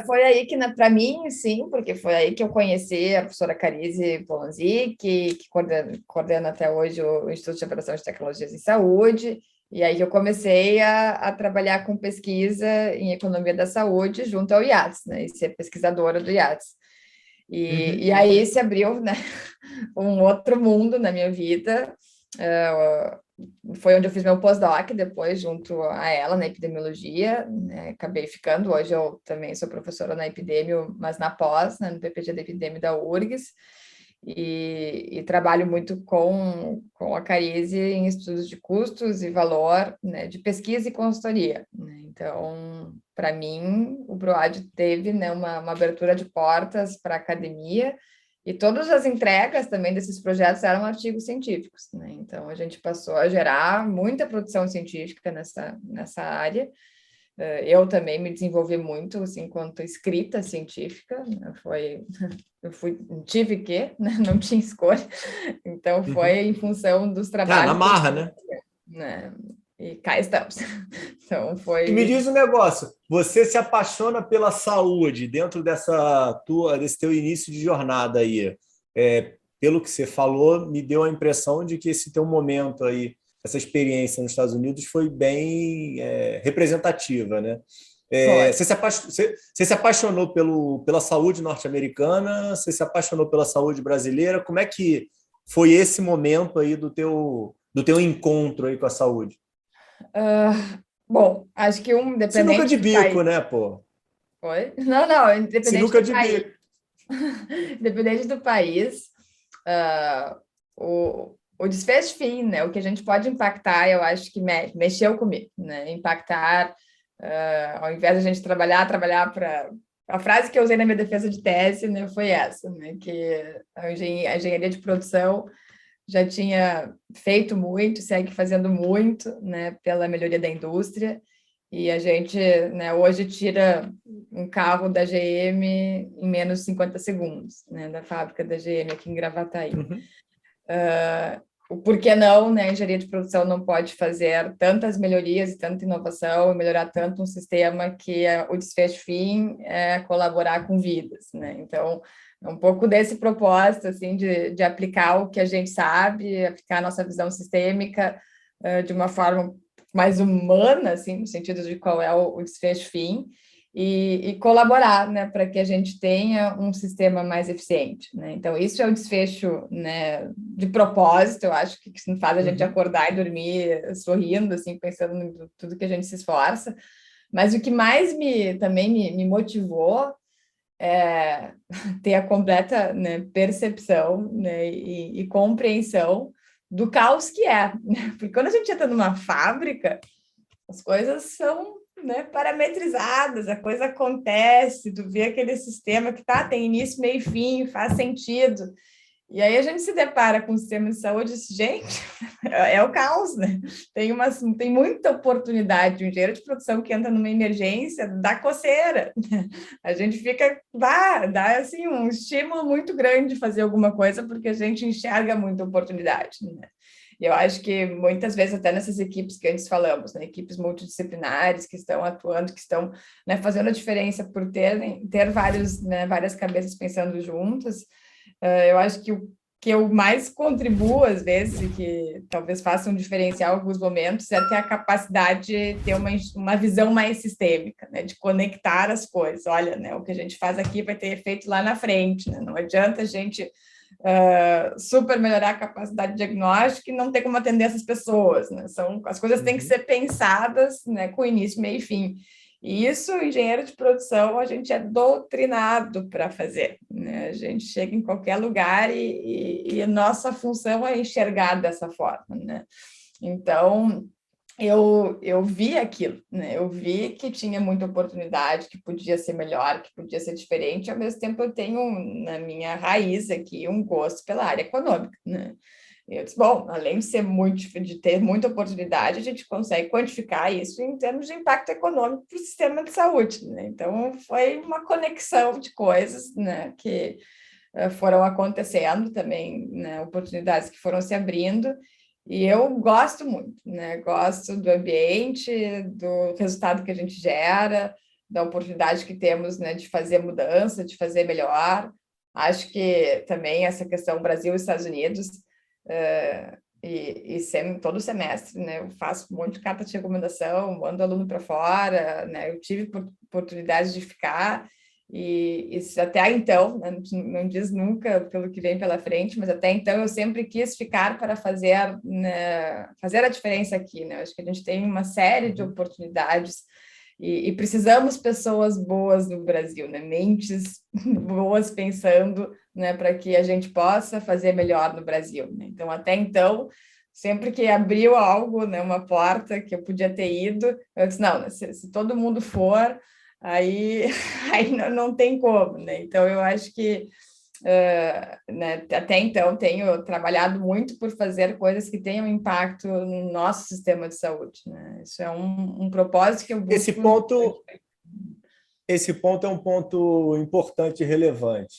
Foi aí que, para mim, sim, porque foi aí que eu conheci a professora Carize Polanzi, que coordena até hoje o Instituto de Avaliação de Tecnologias em Saúde, e aí eu comecei a trabalhar com pesquisa em economia da saúde junto ao IATS, né, e ser pesquisadora do IATS. E aí se abriu, né, um outro mundo na minha vida. Foi onde eu fiz meu pós-doc, depois junto a ela na epidemiologia, né? Acabei ficando, hoje eu também sou professora na Epidemio, mas na pós, né? No PPG da Epidemio da URGS, e trabalho muito com a Carize em estudos de custos e valor, né? De pesquisa e consultoria, né? Então, para mim, o PROAD teve, né, uma abertura de portas para a academia, e todas as entregas também desses projetos eram artigos científicos, né? Então, a gente passou a gerar muita produção científica nessa área. Eu também me desenvolvi muito, assim, enquanto escrita científica, né? Tive que, né? Não tinha escolha. Então, foi em função dos
Na
trabalhos...
marra, né?
Né? E cá estamos. Então,
E me
foi...
diz um negócio, você se apaixona pela saúde dentro desse teu início de jornada aí. Pelo que você falou, me deu a impressão de que esse teu momento aí, essa experiência nos Estados Unidos foi bem representativa, né?
Foi.
Você se apaixonou pela saúde norte-americana? Você se apaixonou pela saúde brasileira? Como é que foi esse momento aí do teu encontro aí com a saúde?
Bom, acho que
Sinuca
independente
de
do país...
bico, né, pô?
Foi? Não, independente
Sinuca
do
de
país.
bico.
Independente do país, o desfecho fim, né? O que a gente pode impactar, eu acho que mexeu comigo, né? Impactar, ao invés de a gente trabalhar para... A frase que eu usei na minha defesa de tese, né, foi essa, né? Que a engenharia de produção já tinha feito muito, segue fazendo muito, né, pela melhoria da indústria, e a gente, né, hoje tira um carro da GM em menos de 50 segundos, né, da fábrica da GM aqui em Gravataí. Por que não, né, a engenharia de produção não pode fazer tantas melhorias e tanta inovação e melhorar tanto um sistema que o desfecho fim é colaborar com vidas, né? Então, é um pouco desse propósito, assim, de aplicar o que a gente sabe, aplicar a nossa visão sistêmica de uma forma mais humana, assim, no sentido de qual é o desfecho fim, e colaborar, né, para que a gente tenha um sistema mais eficiente, né? Então, isso é o desfecho, né, de propósito, eu acho que faz a gente acordar e dormir sorrindo, assim, pensando em tudo que a gente se esforça. Mas o que mais também me motivou é ter a completa, né, percepção, né, e compreensão do caos que é, né? Porque quando a gente entra numa fábrica, as coisas são né, parametrizadas, a coisa acontece, tu vê aquele sistema que tem início, meio e fim, faz sentido. E aí a gente se depara com o sistema de saúde e diz, gente, é o caos, né? Tem muita oportunidade. Um engenheiro de produção que entra numa emergência dá coceira. A gente dá assim, um estímulo muito grande de fazer alguma coisa, porque a gente enxerga muita oportunidade, né? E eu acho que muitas vezes, até nessas equipes que antes falamos, né, equipes multidisciplinares que estão atuando, que estão, né, fazendo a diferença por ter várias cabeças pensando juntas, eu acho que o que eu mais contribuo, às vezes, e que talvez faça um diferencial em alguns momentos, é ter a capacidade de ter uma visão mais sistêmica, né, de conectar as coisas. Olha, né, o que a gente faz aqui vai ter efeito lá na frente, né? Não adianta a gente super melhorar a capacidade diagnóstica e não ter como atender essas pessoas, né? As coisas têm que ser pensadas, né, com início, meio e fim. E isso, engenheiro de produção, a gente é doutrinado para fazer, né? A gente chega em qualquer lugar e a nossa função é enxergar dessa forma, né? Então, eu vi aquilo, né? Eu vi que tinha muita oportunidade, que podia ser melhor, que podia ser diferente. Ao mesmo tempo, eu tenho na minha raiz aqui um gosto pela área econômica, né? Eu disse, bom, além de ter muita oportunidade, a gente consegue quantificar isso em termos de impacto econômico para o sistema de saúde, né? Então, foi uma conexão de coisas, né, que foram acontecendo também, né, oportunidades que foram se abrindo, e eu gosto muito, né? Gosto do ambiente, do resultado que a gente gera, da oportunidade que temos, né, de fazer mudança, de fazer melhor. Acho que também essa questão Brasil e Estados Unidos, todo semestre, né, eu faço um monte de carta de recomendação, mando aluno para fora, né? Eu tive oportunidade de ficar, e até então, né, não diz nunca pelo que vem pela frente, mas até então eu sempre quis ficar para fazer, né, fazer a diferença aqui, né? Acho que a gente tem uma série de oportunidades e precisamos pessoas boas no Brasil, né? Mentes boas pensando, né, para que a gente possa fazer melhor no Brasil, né? Então, até então, sempre que abriu algo, né, uma porta que eu podia ter ido, eu disse, não, se todo mundo for, aí, aí não tem como, né? Então, eu acho que né, até então tenho trabalhado muito por fazer coisas que tenham impacto no nosso sistema de saúde, né? Isso é um propósito que eu busco.
Esse ponto é um ponto importante e relevante.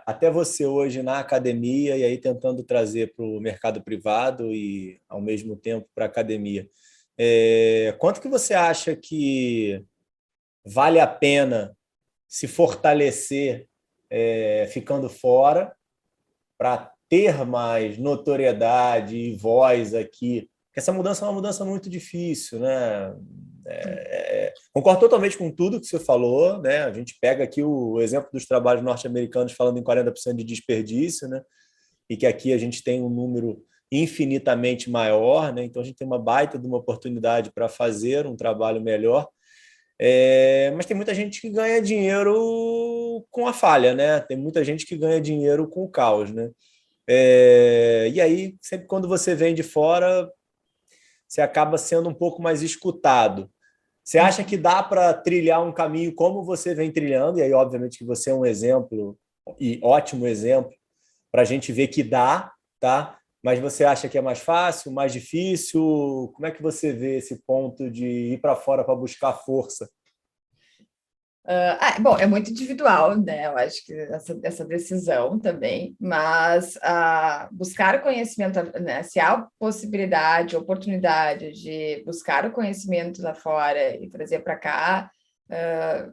Até você hoje na academia e aí tentando trazer para o mercado privado e ao mesmo tempo para a academia. Quanto que você acha que vale a pena se fortalecer ficando fora para ter mais notoriedade e voz aqui? Porque essa mudança é uma mudança muito difícil, né? Concordo totalmente com tudo que você falou, né? A gente pega aqui o exemplo dos trabalhos norte-americanos falando em 40% de desperdício, né? E que aqui a gente tem um número infinitamente maior, né? Então a gente tem uma baita de uma oportunidade para fazer um trabalho melhor. Mas tem muita gente que ganha dinheiro com a falha, né? Tem muita gente que ganha dinheiro com o caos, né? E aí, sempre quando você vem de fora, você acaba sendo um pouco mais escutado. Você acha que dá para trilhar um caminho como você vem trilhando? E aí, obviamente, que você é um exemplo, e ótimo exemplo, para a gente ver que dá, tá? Mas você acha que é mais fácil, mais difícil? Como é que você vê esse ponto de ir para fora para buscar força?
Bom, é muito individual, né? Eu acho que essa decisão também, mas buscar o conhecimento, né? Se há possibilidade, oportunidade de buscar o conhecimento lá fora e trazer para cá,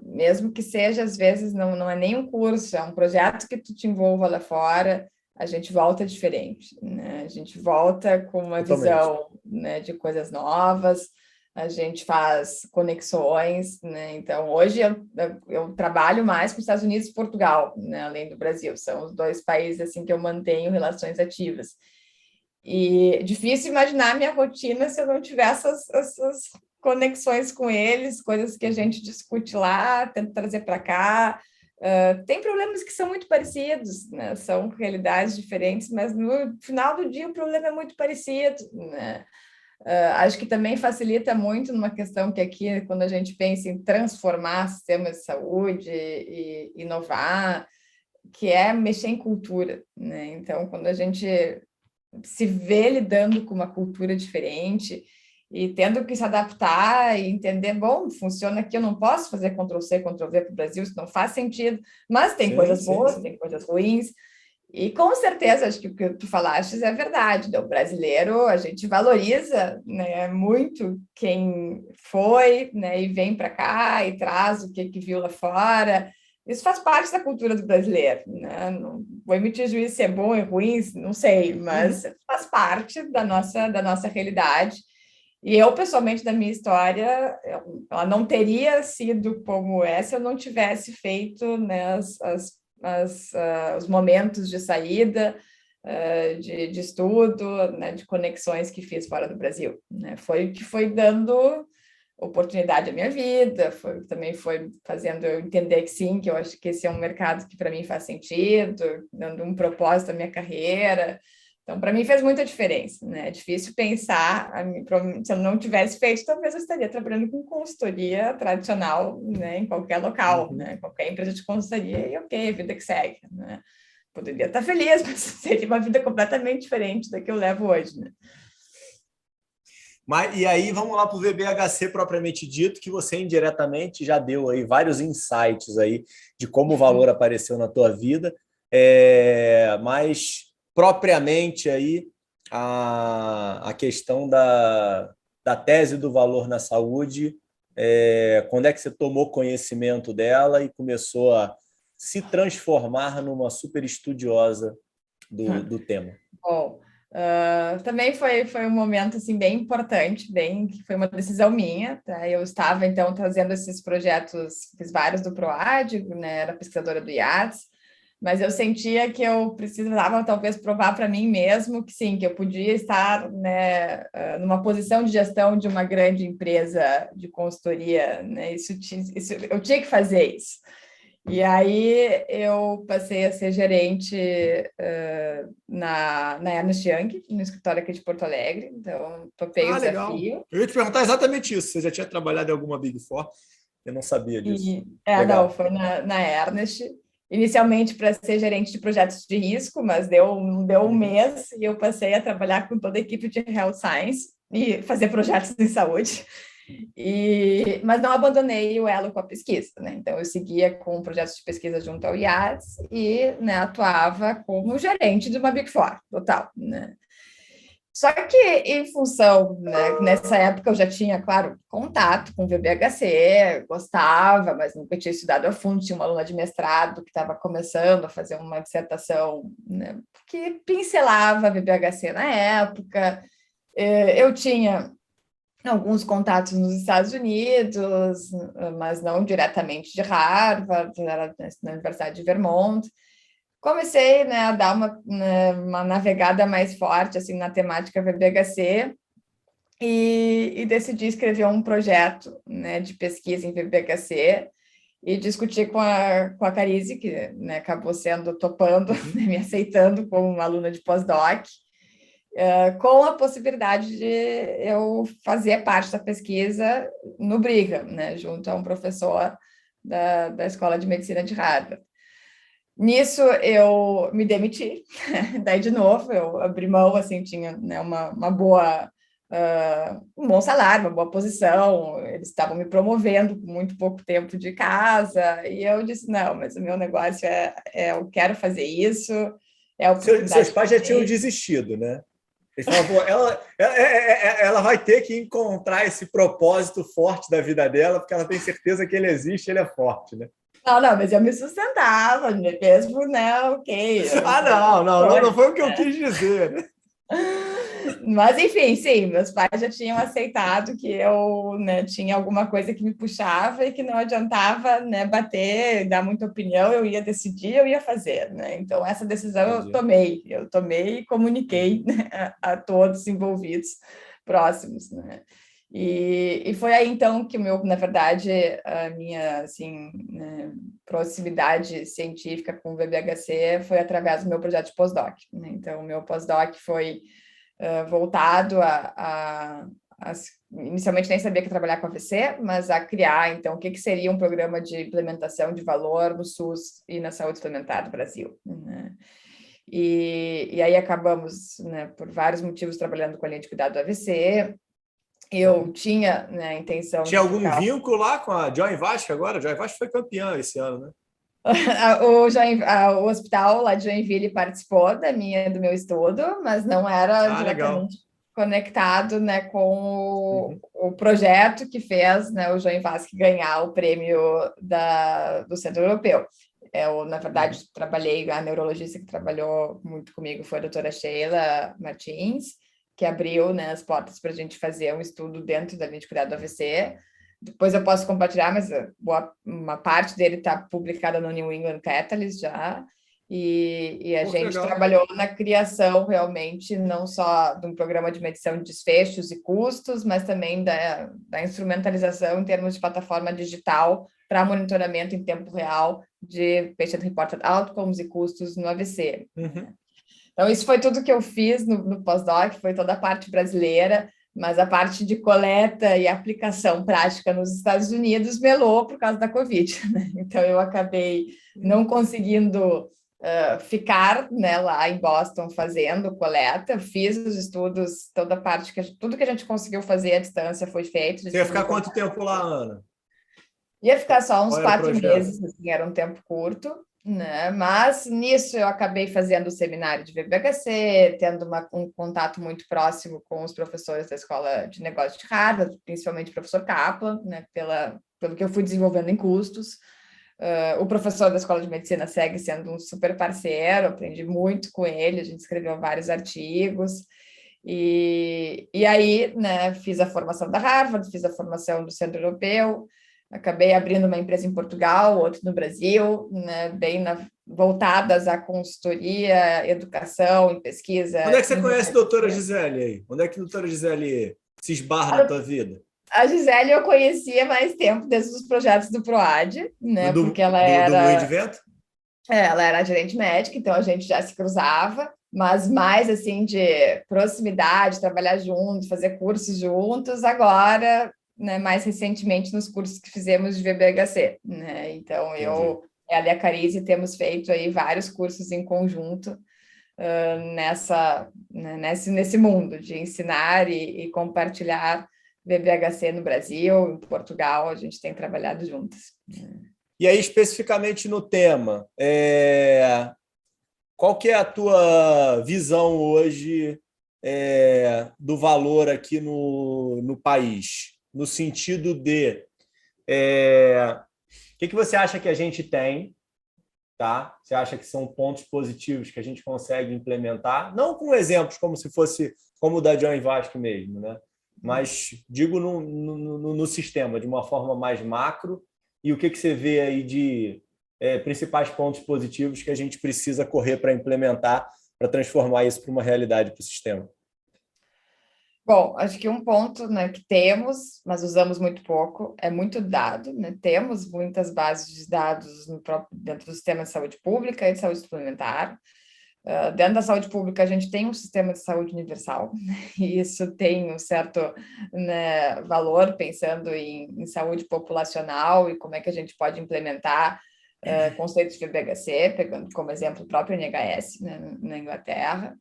mesmo que seja, às vezes, não é nem um curso, é um projeto que tu te envolva lá fora, a gente volta diferente, né? A gente volta com uma visão, né, de coisas novas, a gente faz conexões, né? Então, hoje eu trabalho mais com os Estados Unidos e Portugal, né? Além do Brasil, são os dois países assim que eu mantenho relações ativas. E difícil imaginar minha rotina se eu não tiver essas conexões com eles, coisas que a gente discute lá, tento trazer para cá. Tem problemas que são muito parecidos, né? São realidades diferentes, mas no final do dia o problema é muito parecido, né? Acho que também facilita muito numa questão que aqui, quando a gente pensa em transformar sistemas de saúde e inovar, que é mexer em cultura, né? Então, quando a gente se vê lidando com uma cultura diferente e tendo que se adaptar e entender, bom, funciona aqui, eu não posso fazer Ctrl+C, Ctrl+V para o Brasil, isso não faz sentido, mas tem coisas boas, tem coisas ruins, e com certeza, acho que o que tu falaste é verdade, né? O brasileiro, a gente valoriza, né, muito quem foi, né, e vem para cá e traz o que viu lá fora. Isso faz parte da cultura do brasileiro, né? Não vou emitir juízo se é bom ou ruim, não sei, mas faz parte da nossa realidade. E eu, pessoalmente, da minha história, ela não teria sido como essa se eu não tivesse feito, né, os momentos de saída, de estudo, né, de conexões que fiz fora do Brasil, né? Foi o que foi dando oportunidade à minha vida, também foi fazendo eu entender que sim, que eu acho que esse é um mercado que para mim faz sentido, dando um propósito à minha carreira. Então, para mim fez muita diferença, né? É difícil pensar, se eu não tivesse feito, talvez eu estaria trabalhando com consultoria tradicional, né, em qualquer local, né, qualquer empresa de consultoria, e ok, vida que segue, né? Poderia estar feliz, mas seria uma vida completamente diferente da que eu levo hoje, né?
E aí, vamos lá para o VBHC propriamente dito, que você indiretamente já deu aí vários insights aí de como o valor apareceu na tua vida, mas propriamente aí a questão da tese do valor na saúde, quando é que você tomou conhecimento dela e começou a se transformar numa super estudiosa do tema?
Bom, também foi um momento assim bem importante, que foi uma decisão minha, tá? Eu estava então trazendo esses projetos, fiz vários do PROAD, né? Era pesquisadora do IADS, mas eu sentia que eu precisava talvez provar para mim mesmo que sim, que eu podia estar, né, numa posição de gestão de uma grande empresa de consultoria, né? Eu tinha que fazer isso. E aí eu passei a ser gerente na Ernst Young, no escritório aqui de Porto Alegre. Então, topei o
Legal.
desafio.
Eu ia te perguntar exatamente isso. Você já tinha trabalhado em alguma Big Four? Eu não sabia disso.
Não, foi na Ernst. Inicialmente para ser gerente de projetos de risco, mas deu um mês e eu passei a trabalhar com toda a equipe de Health Science e fazer projetos de saúde. Mas não abandonei o elo com a pesquisa, né? Então, eu seguia com projetos de pesquisa junto ao IADS e, né, atuava como gerente de uma Big Four, total, né? Só que, em função, né, nessa época eu já tinha, claro, contato com o VBHC, gostava, mas nunca tinha estudado a fundo. Tinha uma aluna de mestrado que estava começando a fazer uma dissertação, né, que pincelava a VBHC na época. Eu tinha alguns contatos nos Estados Unidos, mas não diretamente de Harvard, era na Universidade de Vermont. Comecei, né, a dar uma navegada mais forte assim, na temática VBHC e decidi escrever um projeto, né, de pesquisa em VBHC e discutir com a Carize, que, né, acabou topando, né, me aceitando como uma aluna de pós-doc, com a possibilidade de eu fazer parte da pesquisa no Brigham, né, junto a um professor da Escola de Medicina de Harvard. Nisso, eu me demiti, daí de novo, eu abri mão, assim, tinha, né, uma boa, um bom salário, uma boa posição, eles estavam me promovendo com muito pouco tempo de casa, e eu disse, não, mas o meu negócio eu quero fazer isso, é a oportunidade.
Seus pais já tinham desistido, né? Eles falavam, ela vai ter que encontrar esse propósito forte da vida dela, porque ela tem certeza que ele existe, ele é forte, né?
Não, mas eu me sustentava, mesmo, né? Ok.
Não foi o que eu quis dizer, né?
Mas, enfim, sim, meus pais já tinham aceitado que eu, né, tinha alguma coisa que me puxava e que não adiantava, né, bater, dar muita opinião, eu ia decidir, eu ia fazer, né? Então, essa decisão eu tomei e comuniquei, né, a todos envolvidos próximos, né? E foi aí, então, que na verdade, a minha, assim, né, proximidade científica com o VBHC foi através do meu projeto de pós-doc, né? Então, o meu pós-doc foi voltado inicialmente nem sabia que ia trabalhar com AVC, mas a criar, então, o que seria um programa de implementação de valor no SUS e na saúde suplementar do Brasil, né? E aí acabamos, né, por vários motivos, trabalhando com a linha de cuidado do AVC. Eu tinha, né, a intenção
Tinha
de
algum
ficar...
vínculo lá com a Joy Vasco agora? A Joy Vasco foi campeã esse ano, né?
O hospital lá de Joinville participou do meu estudo, mas não era diretamente conectado, né, com o projeto que fez, né, o João Vasque ganhar o prêmio do Centro Europeu. Eu, na verdade, trabalhei, a neurologista que trabalhou muito comigo foi a doutora Sheila Martins, que abriu, né, as portas para a gente fazer um estudo dentro da linha de cuidado do AVC. Depois eu posso compartilhar, mas uma parte dele está publicada no New England Catalyst já, e a gente trabalhou na criação realmente não só de um programa de medição de desfechos e custos, mas também da instrumentalização em termos de plataforma digital para monitoramento em tempo real de Patient Reported Outcomes e custos no AVC. Então, isso foi tudo que eu fiz no pós-doc, foi toda a parte brasileira, mas a parte de coleta e aplicação prática nos Estados Unidos melou por causa da Covid, né? Então, eu acabei não conseguindo ficar, né, lá em Boston fazendo coleta, fiz os estudos, toda a parte, tudo que a gente conseguiu fazer à distância foi feito.
Você ia ficar quanto tempo lá, Ana?
Ia ficar só uns 4 meses, assim, era um tempo curto, né? Mas nisso eu acabei fazendo o seminário de VBHC, tendo um contato muito próximo com os professores da Escola de Negócios de Harvard, principalmente o professor Kaplan, né? Pelo que eu fui desenvolvendo em custos. O professor da Escola de Medicina segue sendo um super parceiro, aprendi muito com ele, a gente escreveu vários artigos. E aí, né, fiz a formação da Harvard, fiz a formação do Centro Europeu, acabei abrindo uma empresa em Portugal, outra no Brasil, né, bem voltadas à consultoria, educação e pesquisa.
Onde é que você conhece a doutora Gisele aí? Onde é que a doutora Gisele se esbarra na tua vida?
A Gisele eu conhecia mais tempo desde os projetos do PROAD, né? Porque ela era...
Do Moinho de Vento?
Ela era gerente médica, então a gente já se cruzava, mas mais assim de proximidade, trabalhar juntos, fazer cursos juntos, agora, né, mais recentemente nos cursos que fizemos de VBHC, né? Então ela e a Carize temos feito aí vários cursos em conjunto nesse mundo de ensinar e compartilhar VBHC no Brasil, em Portugal, a gente tem trabalhado juntas.
E aí, especificamente no tema, qual que é a tua visão hoje do valor aqui no país? No sentido de o que você acha que a gente tem? Tá? Você acha que são pontos positivos que a gente consegue implementar? Não com exemplos como se fosse como o da Joy Vasco mesmo, né? Mas digo no sistema, de uma forma mais macro, e o que você vê aí de principais pontos positivos que a gente precisa correr para implementar, para transformar isso para uma realidade para o sistema?
Bom, acho que um ponto, né, que temos, mas usamos muito pouco, é muito dado, né? Temos muitas bases de dados dentro do sistema de saúde pública e de saúde suplementar. Dentro da saúde pública, a gente tem um sistema de saúde universal, e isso tem um certo, né, valor, pensando em saúde populacional e como é que a gente pode implementar conceitos de VBHC, pegando como exemplo o próprio NHS, né, na Inglaterra.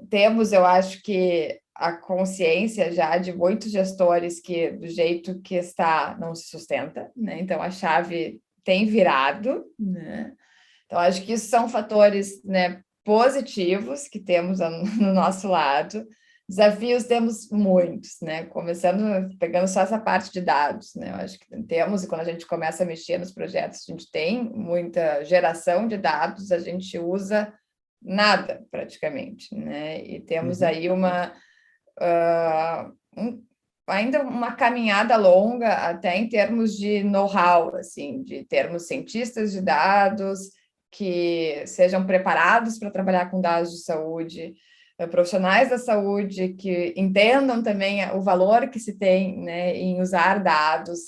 Temos, eu acho que, a consciência já de muitos gestores que, do jeito que está, não se sustenta, né? Então, a chave tem virado, né? Então, acho que isso são fatores, né, positivos que temos no nosso lado. Desafios temos muitos, né? Começando, pegando só essa parte de dados, né? Eu acho que temos, e quando a gente começa a mexer nos projetos, a gente tem muita geração de dados, a gente usa nada, praticamente, né? E temos aí ainda uma caminhada longa, até em termos de know-how, assim, de termos cientistas de dados que sejam preparados para trabalhar com dados de saúde, profissionais da saúde que entendam também o valor que se tem, né, em usar dados.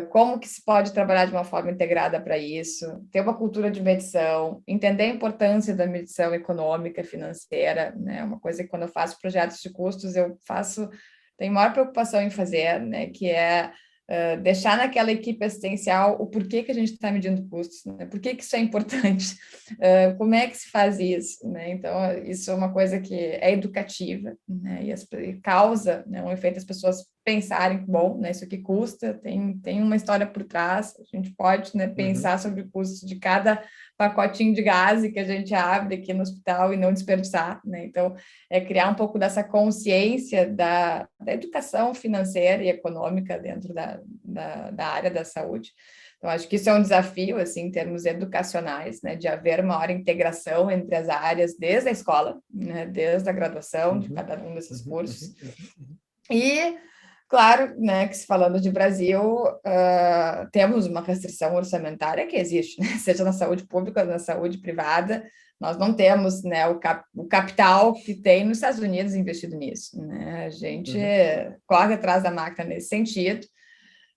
como que se pode trabalhar de uma forma integrada para isso, ter uma cultura de medição, entender a importância da medição econômica, financeira, né? Uma coisa que quando eu faço projetos de custos, tenho maior preocupação em fazer, né? Que é deixar naquela equipe assistencial o porquê que a gente está medindo custos, né? Por que isso é importante, como é que se faz isso, né? Então, isso é uma coisa que é educativa, né? E causa, né, um efeito as pessoas pensarem, bom, né, isso aqui custa, tem uma história por trás, a gente pode, né, pensar sobre o custo de cada pacotinho de gás que a gente abre aqui no hospital e não desperdiçar, né? Então, é criar um pouco dessa consciência da educação financeira e econômica dentro da área da saúde. Então, acho que isso é um desafio, assim, em termos educacionais, né, de haver uma maior integração entre as áreas desde a escola, né, desde a graduação de cada um desses cursos. E, claro, né, que se falando de Brasil, temos uma restrição orçamentária que existe, né, seja na saúde pública ou na saúde privada. Nós não temos, né, o capital que tem nos Estados Unidos investido nisso, né? A gente corre atrás da máquina nesse sentido,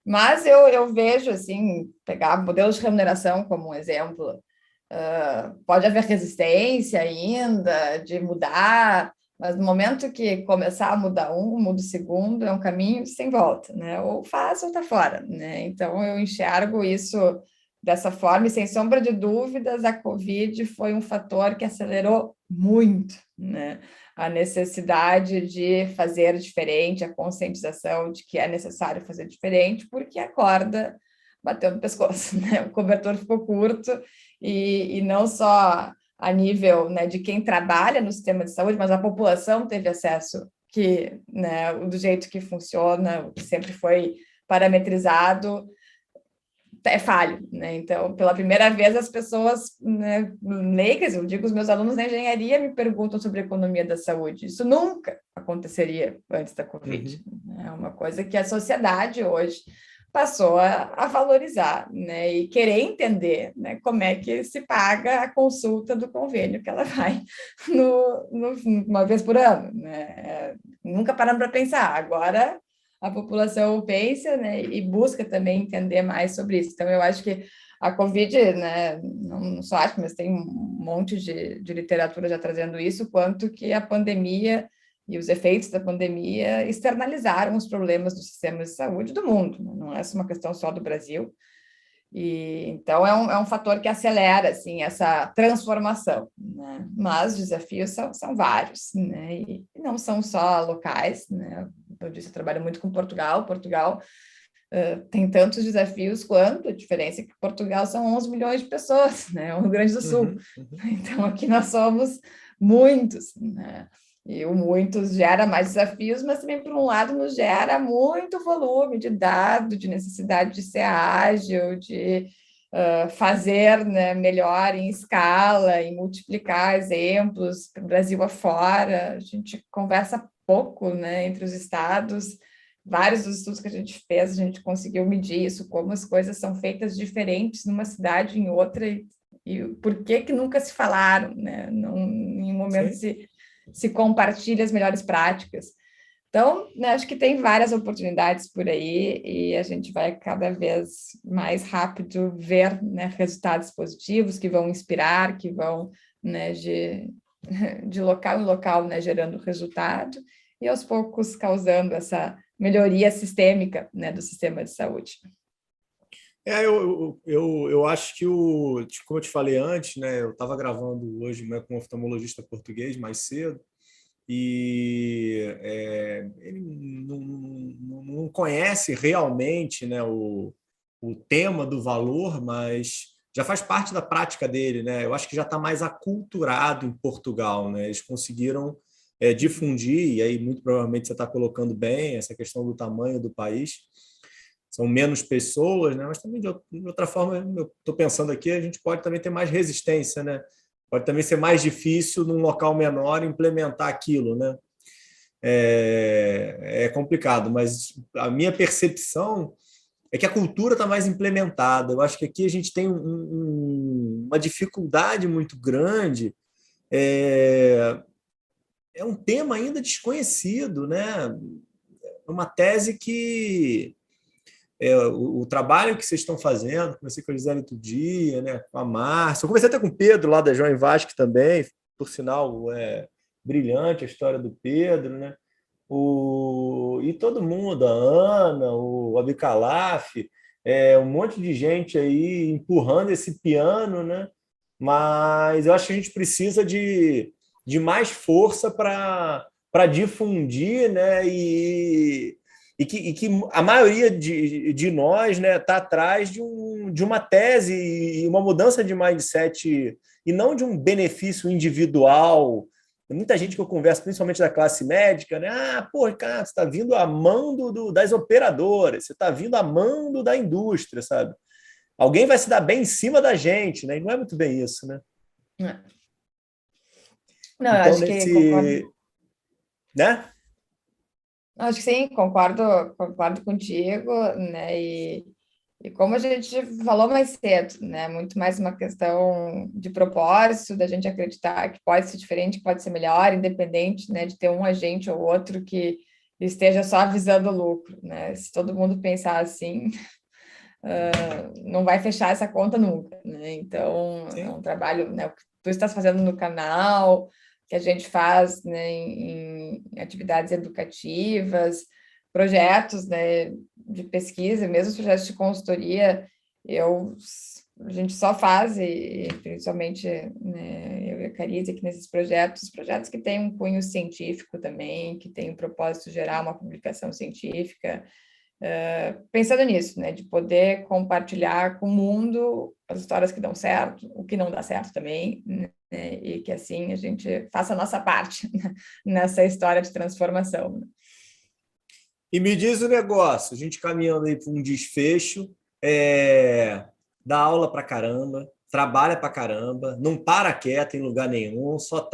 mas eu vejo, assim, pegar modelos de remuneração como um exemplo, pode haver resistência ainda de mudar, mas no momento que começar a mudar muda o segundo, é um caminho sem volta, né? Ou faz ou está fora, né? Então, eu enxergo isso dessa forma, e sem sombra de dúvidas, a Covid foi um fator que acelerou muito, né? A necessidade de fazer diferente, a conscientização de que é necessário fazer diferente, porque a corda bateu no pescoço, né? O cobertor ficou curto, e não só a nível, né, de quem trabalha no sistema de saúde, mas a população teve acesso né, do jeito que funciona, o que sempre foi parametrizado, é falho, né? Então, pela primeira vez, as pessoas, né, leigas, eu digo, os meus alunos da engenharia me perguntam sobre a economia da saúde. Isso nunca aconteceria antes da Covid. É uma coisa que a sociedade hoje passou a valorizar, né? E querer entender, né, como é que se paga a consulta do convênio que ela vai uma vez por ano, né? Nunca paramos para pensar. Agora a população pensa, né, e busca também entender mais sobre isso. Então, eu acho que a Covid, né, não só acho, mas tem um monte de literatura já trazendo isso, quanto que a pandemia e os efeitos da pandemia externalizaram os problemas do sistema de saúde do mundo, né? Não é uma questão só do Brasil. E, então, é um fator que acelera, assim, essa transformação, né? Mas os desafios são vários, né? E não são só locais, né? Eu disse, eu trabalho muito com Portugal. Portugal tem tantos desafios quanto, a diferença é que Portugal são 11 milhões de pessoas, né? O Rio Grande do Sul. Então, aqui nós somos muitos, né? E o muitos gera mais desafios, mas também, por um lado, nos gera muito volume de dado, de necessidade de ser ágil, de fazer, né, melhor em escala, em multiplicar exemplos para o Brasil afora. A gente conversa pouco, né, entre os estados. Vários dos estudos que a gente fez, a gente conseguiu medir isso, como as coisas são feitas diferentes numa cidade em outra, e por que nunca se falaram, né? Não, em um momento se compartilha as melhores práticas. Então, né, acho que tem várias oportunidades por aí, e a gente vai cada vez mais rápido ver, né, resultados positivos que vão inspirar, que vão, né, de local em local, né, gerando resultado, e aos poucos causando essa melhoria sistêmica, né, do sistema de saúde.
Eu acho que, como eu te falei antes, né, eu estava gravando hoje, né, com um oftalmologista português mais cedo, e ele não conhece realmente, né, o tema do valor, mas já faz parte da prática dele, né? Eu acho que já está mais aculturado em Portugal, né? Eles conseguiram difundir, e aí muito provavelmente você está colocando bem essa questão do tamanho do país. São menos pessoas, né? Mas também de outra forma, eu estou pensando aqui, a gente pode também ter mais resistência, né? Pode também ser mais difícil num local menor implementar aquilo, né? É complicado, mas a minha percepção é que a cultura está mais implementada. Eu acho que aqui a gente tem uma dificuldade muito grande. É um tema ainda desconhecido, né? É uma tese que o trabalho que vocês estão fazendo. Comecei com a Gisele outro dia, né, com a Márcia. Eu comecei até com o Pedro, lá da João Vasque também, por sinal, brilhante a história do Pedro, né? E todo mundo, a Ana, o Abicalaf, um monte de gente aí empurrando esse piano, né? Mas eu acho que a gente precisa de mais força para difundir, né? E que a maioria de nós, né, está atrás de uma tese e uma mudança de mindset, e não de um benefício individual. Tem muita gente que eu converso, principalmente da classe médica, né? Pô, cara, você está vindo a mando das operadoras, você está vindo a mando da indústria, sabe? Alguém vai se dar bem em cima da gente, né? E não é muito bem isso, né?
Não,
então,
acho que concordo.
Né?
Acho que sim, concordo contigo, né? E como a gente falou mais cedo, né? Muito mais uma questão de propósito, da gente acreditar que pode ser diferente, que pode ser melhor, independente, né, de ter um agente ou outro que esteja só visando o lucro, né? Se todo mundo pensar assim, não vai fechar essa conta nunca, né? Então,
Sim.
é um trabalho, né? O que tu estás fazendo no canal, que a gente faz, né, em atividades educativas, projetos, né, de pesquisa, mesmo os projetos de consultoria, a gente só faz, e principalmente, né, eu e a Carize aqui nesses projetos que têm um cunho científico também, que têm o propósito de gerar uma publicação científica, pensando nisso, né, de poder compartilhar com o mundo as histórias que dão certo, o que não dá certo também, né, e que assim a gente faça a nossa parte nessa história de transformação.
E me diz o negócio, a gente caminhando aí para um desfecho, dá aula para caramba, trabalha para caramba, não para quieto em lugar nenhum, só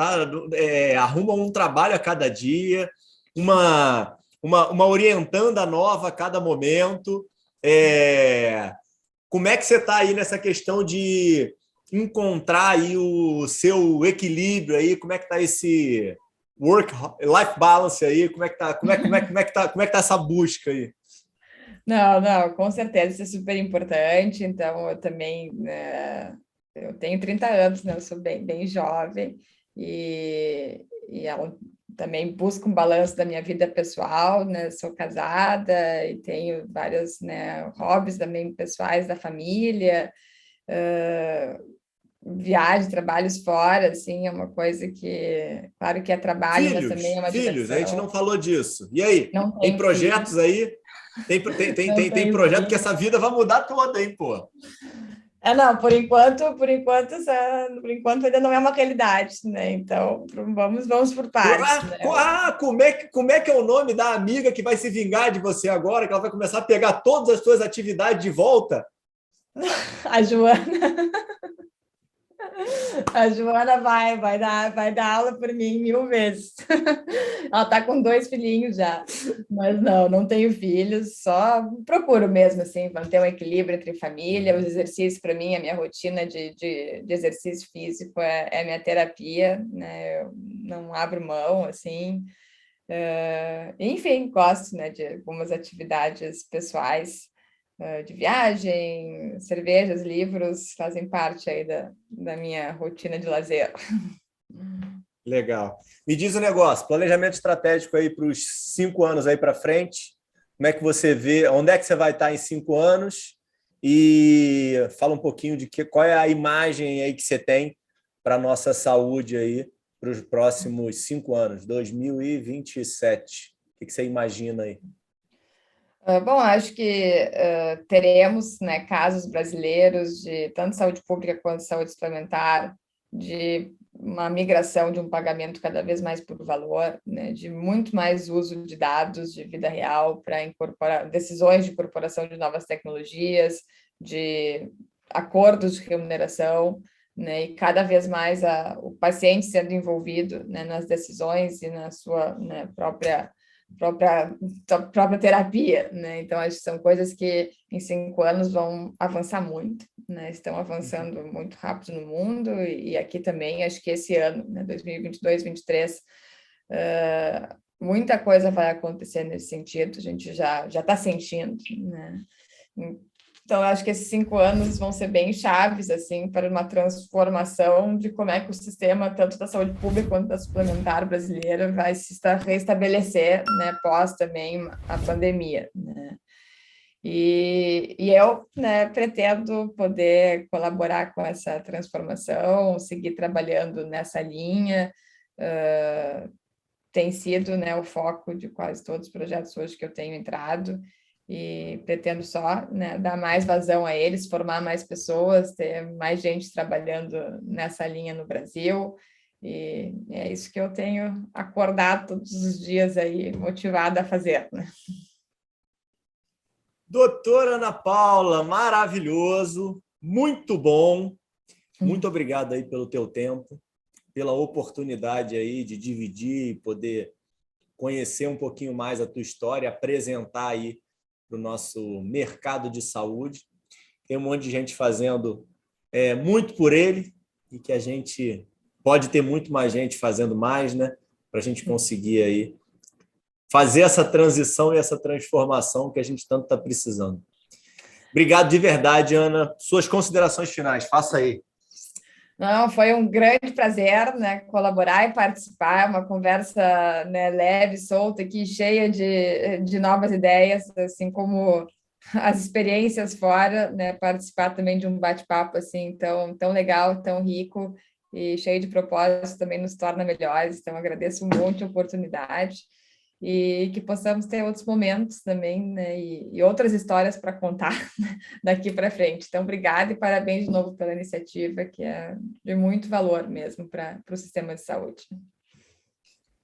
arruma um trabalho a cada dia, uma orientanda nova a cada momento. Como é que você está aí nessa questão de encontrar aí o seu equilíbrio aí? Como é que está esse work-life balance aí? Como é que tá essa busca aí?
Não, com certeza isso é super importante. Então, eu também, eu tenho 30 anos, né? Eu sou bem jovem e eu também busco um balanço da minha vida pessoal, né? Sou casada e tenho vários, né, hobbies também pessoais da família, viagem, trabalhos fora, assim, é uma coisa que, claro que é trabalho, mas também é uma
Filhos, a gente
diversão.
não falou disso. E aí?
Não
Tem
tenho filho,
projetos aí?
não
Tem
tenho
projeto que
filho.
essa vida vai mudar toda, hein, pô?
Não, por enquanto ainda não é uma realidade, né? Então, vamos por partes, né?
Como é que é o nome da amiga que vai se vingar de você agora, que ela vai começar a pegar todas as suas atividades de volta?
A Joana. A Joana vai dar aula por mim 1000 vezes. Ela está com 2 filhinhos já, mas não tenho filhos, só procuro mesmo, assim, manter um equilíbrio entre família, os exercícios, para mim, a minha rotina de exercício físico é minha terapia, né? Eu não abro mão, assim. Enfim, gosto, né, de algumas atividades pessoais, de viagem, cervejas, livros, fazem parte aí da minha rotina de lazer.
Legal. Me diz o negócio, planejamento estratégico aí para os 5 anos aí para frente. Como é que você vê? Onde é que você vai estar em 5 anos? E fala um pouquinho de qual é a imagem aí que você tem para a nossa saúde aí para os próximos 5 anos, 2027. O que você imagina aí?
Bom, acho que teremos, né, casos brasileiros de tanto saúde pública quanto saúde suplementar, de uma migração de um pagamento cada vez mais por valor, né, de muito mais uso de dados de vida real para incorporar decisões de incorporação de novas tecnologias, de acordos de remuneração, né, e cada vez mais o paciente sendo envolvido, né, nas decisões e na sua, né, própria terapia, né? Então, acho que são coisas que em 5 anos vão avançar muito, né? Estão avançando muito rápido no mundo e aqui também, acho que esse ano, né, 2022, 2023, muita coisa vai acontecer nesse sentido, a gente já está sentindo, né? Então, eu acho que esses 5 anos vão ser bem chaves, assim, para uma transformação de como é que o sistema, tanto da saúde pública quanto da suplementar brasileira, vai se restabelecer, né, pós também a pandemia, né? E eu, né, pretendo poder colaborar com essa transformação, seguir trabalhando nessa linha. Tem sido, né, o foco de quase todos os projetos hoje que eu tenho entrado, e pretendo só, né, dar mais vazão a eles, formar mais pessoas, ter mais gente trabalhando nessa linha no Brasil, e é isso que eu tenho acordado todos os dias aí, motivada a fazer, né?
Doutora Ana Paula, maravilhoso, muito bom. Muito obrigado aí pelo teu tempo, pela oportunidade aí de dividir e poder conhecer um pouquinho mais a tua história, apresentar aí para o nosso mercado de saúde. Tem um monte de gente fazendo muito por ele e que a gente pode ter muito mais gente fazendo mais, né? Para a gente conseguir aí fazer essa transição e essa transformação que a gente tanto está precisando. Obrigado de verdade, Ana. Suas considerações finais, faça aí.
Não, foi um grande prazer, né, colaborar e participar, uma conversa, né, leve, solta aqui, cheia de novas ideias, assim como as experiências fora, né, participar também de um bate-papo assim tão legal, tão rico e cheio de propósito também nos torna melhores. Então agradeço muito a oportunidade e que possamos ter outros momentos também, né, e outras histórias para contar daqui para frente. Então, obrigada e parabéns de novo pela iniciativa, que é de muito valor mesmo para o sistema de saúde.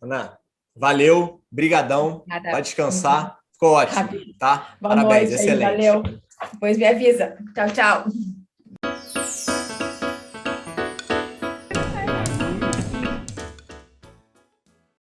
Ana, valeu, brigadão, vai descansar, ficou ótimo, tá?
Boa
Parabéns,
noite aí,
excelente.
valeu. Depois me avisa. Tchau, tchau.